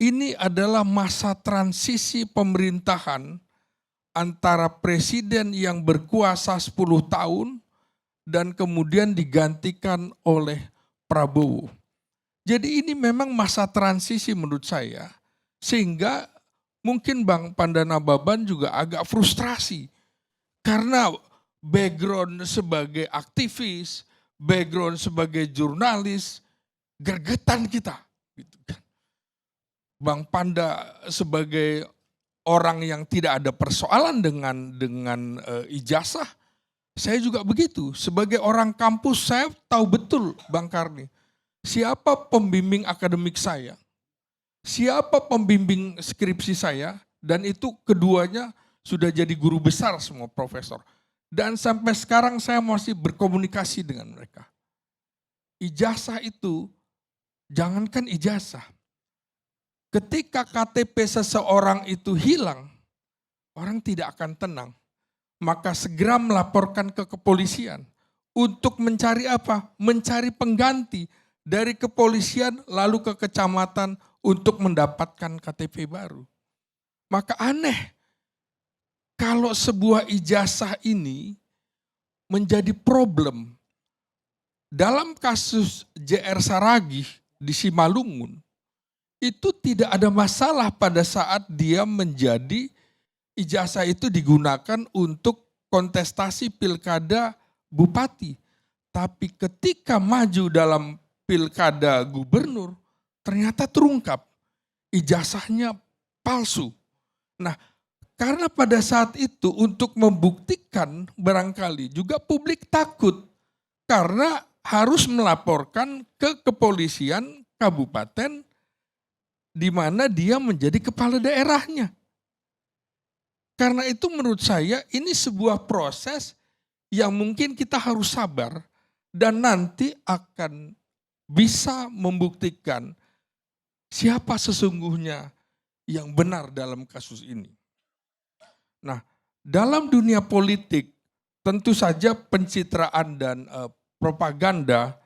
ini adalah masa transisi pemerintahan antara presiden yang berkuasa 10 tahun dan kemudian digantikan oleh Prabowo. Jadi ini memang masa transisi menurut saya, sehingga mungkin Bang Pandana Baban juga agak frustrasi. Karena background sebagai aktivis, background sebagai jurnalis, gergetan kita. Gitu kan. Bang Panda sebagai orang yang tidak ada persoalan dengan ijazah, saya juga begitu. Sebagai orang kampus saya tahu betul Bang Karni, siapa pembimbing akademik saya, siapa pembimbing skripsi saya, dan itu keduanya sudah jadi guru besar semua profesor. Dan sampai sekarang saya masih berkomunikasi dengan mereka. Ijazah itu, jangankan ijazah, ketika KTP seseorang itu hilang, orang tidak akan tenang. Maka segera melaporkan ke kepolisian untuk mencari apa? Mencari pengganti dari kepolisian lalu ke kecamatan untuk mendapatkan KTP baru. Maka aneh kalau sebuah ijazah ini menjadi problem. Dalam kasus JR Saragih di Simalungun, itu tidak ada masalah pada saat dia menjadi ijazah itu digunakan untuk kontestasi pilkada bupati. Tapi ketika maju dalam pilkada gubernur, ternyata terungkap ijazahnya palsu. Nah, karena pada saat itu untuk membuktikan barangkali juga publik takut. Karena harus melaporkan ke kepolisian kabupaten di mana dia menjadi kepala daerahnya. Karena itu menurut saya ini sebuah proses yang mungkin kita harus sabar dan nanti akan bisa membuktikan siapa sesungguhnya yang benar dalam kasus ini. Nah, dalam dunia politik tentu saja pencitraan dan propaganda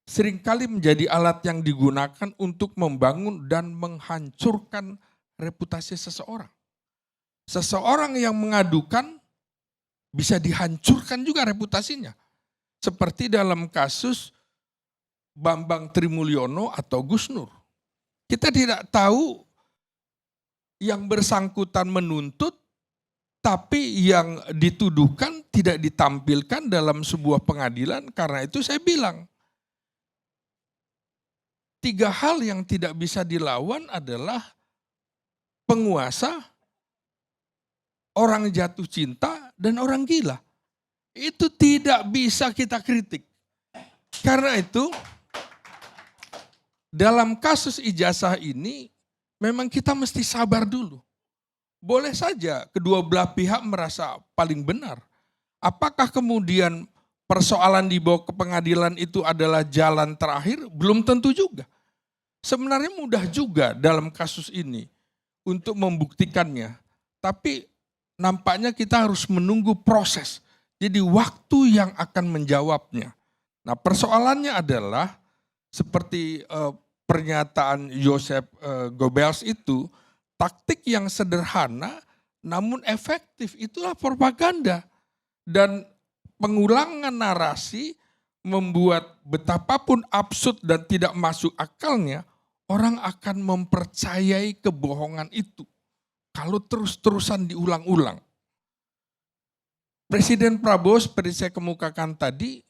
seringkali menjadi alat yang digunakan untuk membangun dan menghancurkan reputasi seseorang. Seseorang yang mengadukan bisa dihancurkan juga reputasinya. Seperti dalam kasus Bambang Trimulyono atau Gus Nur. Kita tidak tahu yang bersangkutan menuntut, tapi yang dituduhkan tidak ditampilkan dalam sebuah pengadilan. Karena itu saya bilang, 3 hal yang tidak bisa dilawan adalah penguasa, orang jatuh cinta, dan orang gila. Itu tidak bisa kita kritik. Karena itu, dalam kasus ijazah ini, memang kita mesti sabar dulu. Boleh saja kedua belah pihak merasa paling benar. Apakah kemudian persoalan dibawa ke pengadilan itu adalah jalan terakhir? Belum tentu juga. Sebenarnya mudah juga dalam kasus ini untuk membuktikannya. Tapi nampaknya kita harus menunggu proses. Jadi waktu yang akan menjawabnya. Nah, persoalannya adalah seperti pernyataan Joseph Goebbels itu, taktik yang sederhana namun efektif, itulah propaganda. Dan pengulangan narasi membuat betapapun absurd dan tidak masuk akalnya, orang akan mempercayai kebohongan itu kalau terus-terusan diulang-ulang. Presiden Prabowo seperti saya kemukakan tadi,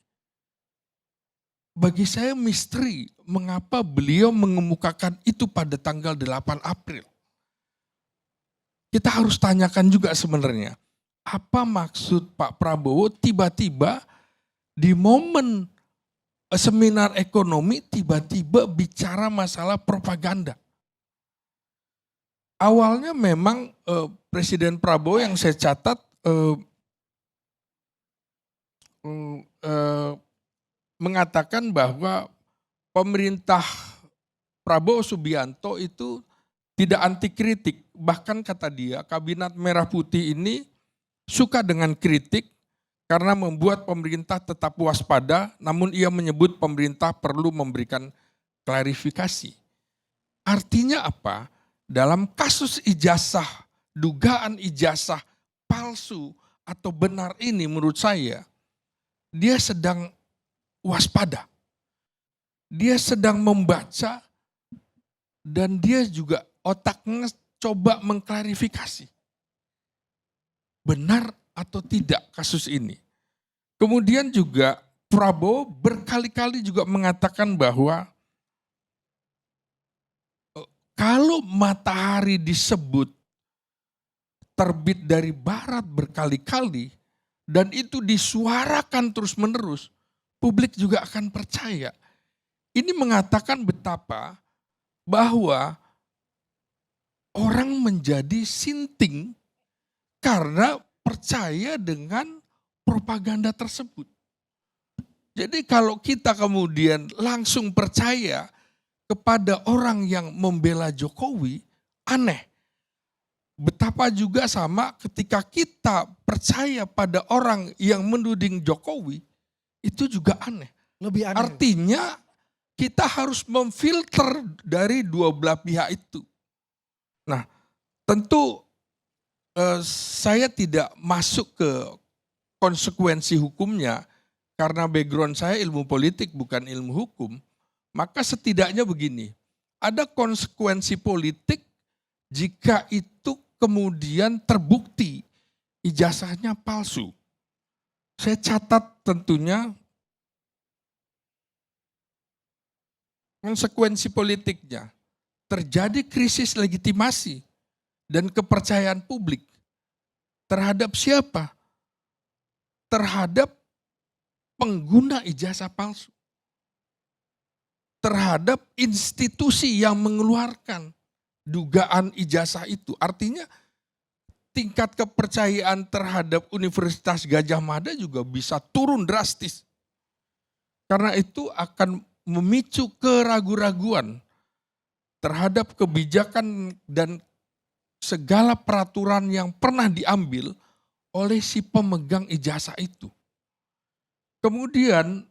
bagi saya misteri mengapa beliau mengemukakan itu pada tanggal 8 April. Kita harus tanyakan juga sebenarnya, apa maksud Pak Prabowo tiba-tiba di momen seminar ekonomi tiba-tiba bicara masalah propaganda. Awalnya memang Presiden Prabowo yang saya catat mengatakan bahwa pemerintah Prabowo Subianto itu tidak anti kritik. Bahkan kata dia, Kabinet Merah Putih ini suka dengan kritik karena membuat pemerintah tetap waspada, namun ia menyebut pemerintah perlu memberikan klarifikasi. Artinya apa? Dalam kasus ijazah, dugaan ijazah palsu atau benar ini menurut saya, dia sedang waspada. dia sedang membaca dan dia juga otaknya coba mengklarifikasi. Benar atau tidak kasus ini. Kemudian juga Prabowo berkali-kali juga mengatakan bahwa kalau matahari disebut terbit dari barat berkali-kali dan itu disuarakan terus-menerus, publik juga akan percaya. Ini mengatakan betapa bahwa orang menjadi sinting karena percaya dengan propaganda tersebut. Jadi kalau kita kemudian langsung percaya kepada orang yang membela Jokowi, aneh. Betapa juga sama ketika kita percaya pada orang yang menuding Jokowi, itu juga aneh. Lebih aneh. Artinya kita harus memfilter dari dua belah pihak itu. Nah, tentu saya tidak masuk ke konsekuensi hukumnya karena background saya ilmu politik bukan ilmu hukum. Maka setidaknya begini, ada konsekuensi politik jika itu kemudian terbukti ijazahnya palsu. Saya catat tentunya konsekuensi politiknya. Terjadi krisis legitimasi dan kepercayaan publik. Terhadap siapa? Terhadap pengguna ijazah palsu. Terhadap institusi yang mengeluarkan dugaan ijazah itu. Artinya tingkat kepercayaan terhadap Universitas Gadjah Mada juga bisa turun drastis. Karena itu akan memicu keraguan-raguan terhadap kebijakan dan segala peraturan yang pernah diambil oleh si pemegang ijazah itu. Kemudian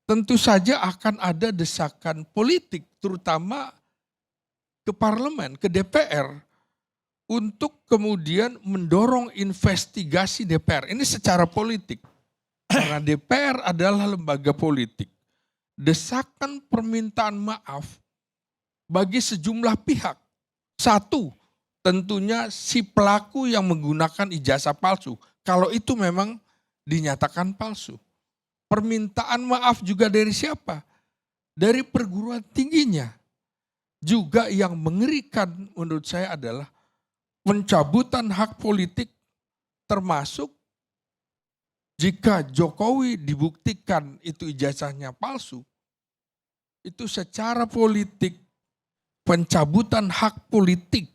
tentu saja akan ada desakan politik, terutama ke parlemen, ke DPR, untuk kemudian mendorong investigasi DPR. Ini secara politik, karena DPR adalah lembaga politik. Desakan permintaan maaf bagi sejumlah pihak. Satu, tentunya si pelaku yang menggunakan ijazah palsu, kalau itu memang dinyatakan palsu. Permintaan maaf juga dari siapa? Dari perguruan tingginya. Juga yang mengerikan menurut saya adalah pencabutan hak politik, termasuk jika Jokowi dibuktikan itu ijazahnya palsu, itu secara politik pencabutan hak politik.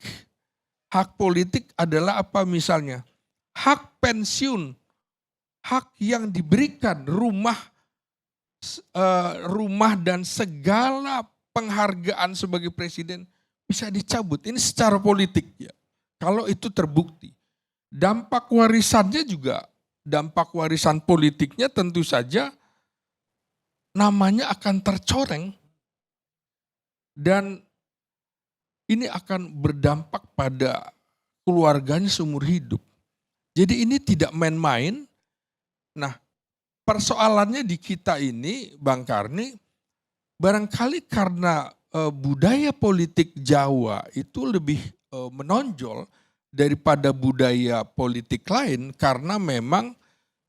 Hak politik adalah apa misalnya? Hak pensiun. Hak yang diberikan rumah dan segala penghargaan sebagai presiden bisa dicabut. Ini secara politik ya. Kalau itu terbukti. Dampak warisannya juga, dampak warisan politiknya tentu saja namanya akan tercoreng. Dan ini akan berdampak pada keluarganya seumur hidup. Jadi ini tidak main-main. Nah, persoalannya di kita ini, Bang Karni, barangkali karena budaya politik Jawa itu lebih menonjol daripada budaya politik lain, karena memang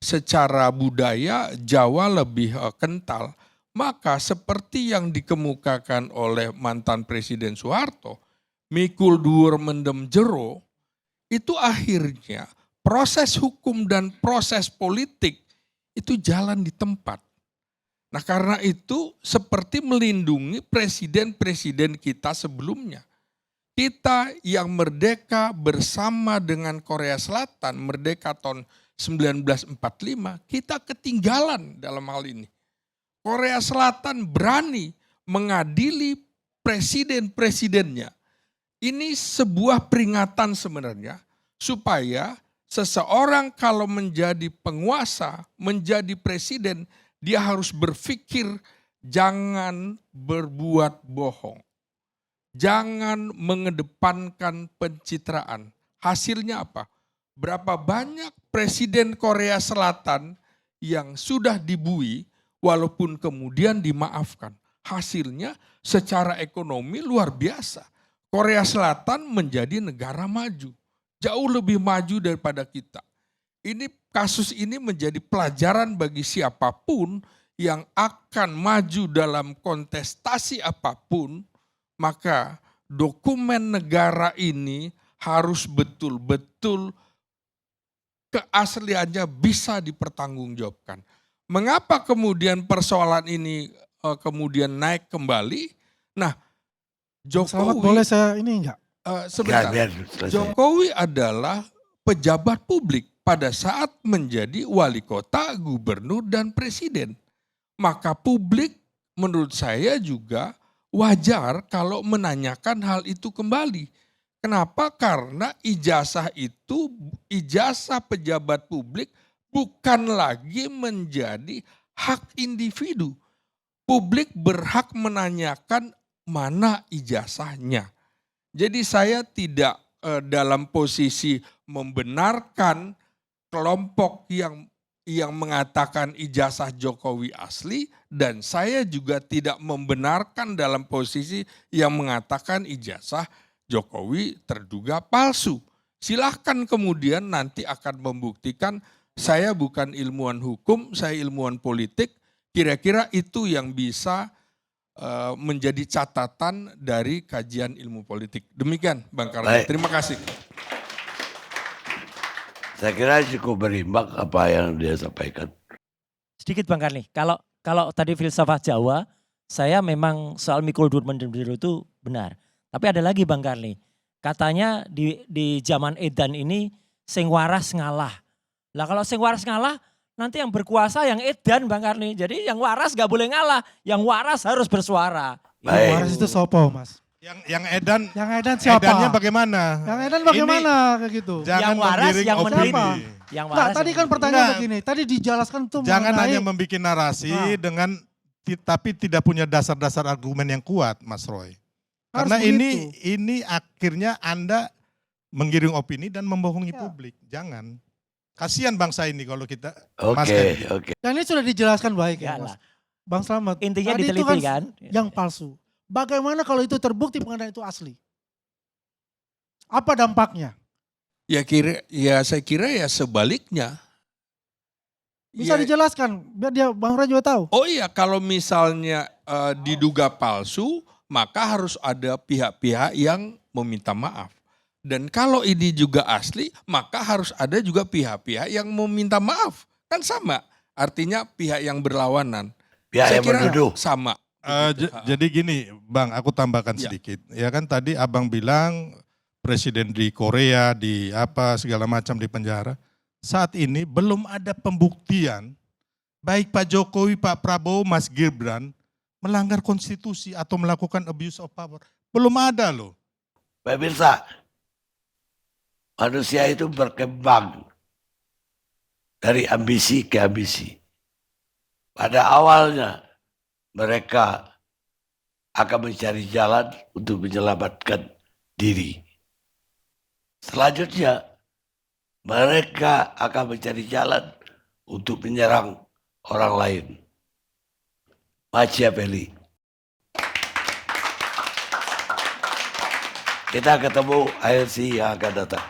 secara budaya Jawa lebih kental. Maka seperti yang dikemukakan oleh mantan Presiden Soeharto, mikul dhuwur mendem jero, itu akhirnya proses hukum dan proses politik itu jalan di tempat. Nah karena itu seperti melindungi presiden-presiden kita sebelumnya. Kita yang merdeka bersama dengan Korea Selatan, merdeka tahun 1945, kita ketinggalan dalam hal ini. Korea Selatan berani mengadili presiden-presidennya. Ini sebuah peringatan sebenarnya supaya seseorang kalau menjadi penguasa, menjadi presiden, dia harus berpikir jangan berbuat bohong. Jangan mengedepankan pencitraan. Hasilnya apa? Berapa banyak presiden Korea Selatan yang sudah dibui walaupun kemudian dimaafkan. Hasilnya secara ekonomi luar biasa. Korea Selatan menjadi negara maju, jauh lebih maju daripada kita. Kasus ini menjadi pelajaran bagi siapapun yang akan maju dalam kontestasi apapun, maka dokumen negara ini harus betul-betul keasliannya bisa dipertanggungjawabkan. Mengapa kemudian persoalan ini kemudian naik kembali? Nah, Selamat, Jokowi, boleh saya ini enggak? sebentar. biar selesai. Jokowi adalah pejabat publik pada saat menjadi wali kota, gubernur, dan presiden. Maka publik menurut saya juga wajar kalau menanyakan hal itu kembali. Kenapa? Karena ijazah itu, ijazah pejabat publik bukan lagi menjadi hak individu. Publik berhak menanyakan mana ijazahnya. Jadi saya tidak dalam posisi membenarkan kelompok yang mengatakan ijazah Jokowi asli, dan saya juga tidak membenarkan dalam posisi yang mengatakan ijazah Jokowi terduga palsu. Silahkan kemudian nanti akan membuktikan. Saya bukan ilmuwan hukum, saya ilmuwan politik. Kira-kira itu yang bisa menjadi catatan dari kajian ilmu politik. Demikian Bang Karli. Terima kasih. Saya kira cukup berimbang apa yang dia sampaikan. Sedikit Bang Karli, kalau tadi filsafat Jawa, saya memang soal mikul dur mendiru itu benar. Tapi ada lagi Bang Karli, katanya di zaman edan ini sing waras ngalah. Lah kalau sing waras ngalah, nanti yang berkuasa yang edan Bang Karli. Jadi yang waras gak boleh ngalah, yang waras harus bersuara. Yang waras itu sopo, Mas? Yang edan siapa? Edannya bagaimana? Yang edan bagaimana kayak gitu? Yang waras, yang meneliti. Yang waras. Nah, tadi kan pertanyaan begini, tadi dijelaskan tuh Jangan mengenai, hanya membuat narasi tapi tidak punya dasar-dasar argumen yang kuat, Mas Roy. Harus Karena begitu. ini akhirnya Anda menggiring opini dan membohongi publik. Jangan. Kasihan bangsa ini kalau kita Oke. Dan ini sudah dijelaskan baik ya, Yalah. Mas. Bang Slamet. Intinya tadi itu diteliti kan. yang palsu. Bagaimana kalau itu terbukti pengadaan itu asli? Apa dampaknya? Saya kira ya sebaliknya. Bisa dijelaskan biar dia Bang Roy juga tahu. Oh iya, kalau misalnya diduga palsu, maka harus ada pihak-pihak yang meminta maaf. Dan kalau ini juga asli, maka harus ada juga pihak-pihak yang meminta maaf. Kan sama, artinya pihak yang berlawanan. Pihak Saya yang kira menuduh. sama. Jadi gini, Bang, aku tambahkan sedikit. Ya kan tadi Abang bilang presiden di Korea, di apa segala macam di penjara. Saat ini belum ada pembuktian baik Pak Jokowi, Pak Prabowo, Mas Gibran melanggar konstitusi atau melakukan abuse of power. Belum ada loh. Pak Mirsa, manusia itu berkembang dari ambisi ke ambisi. Pada awalnya mereka akan mencari jalan untuk menyelamatkan diri. Selanjutnya mereka akan mencari jalan untuk menyerang orang lain. Machiavelli. Kita ketemu ILC yang akan datang.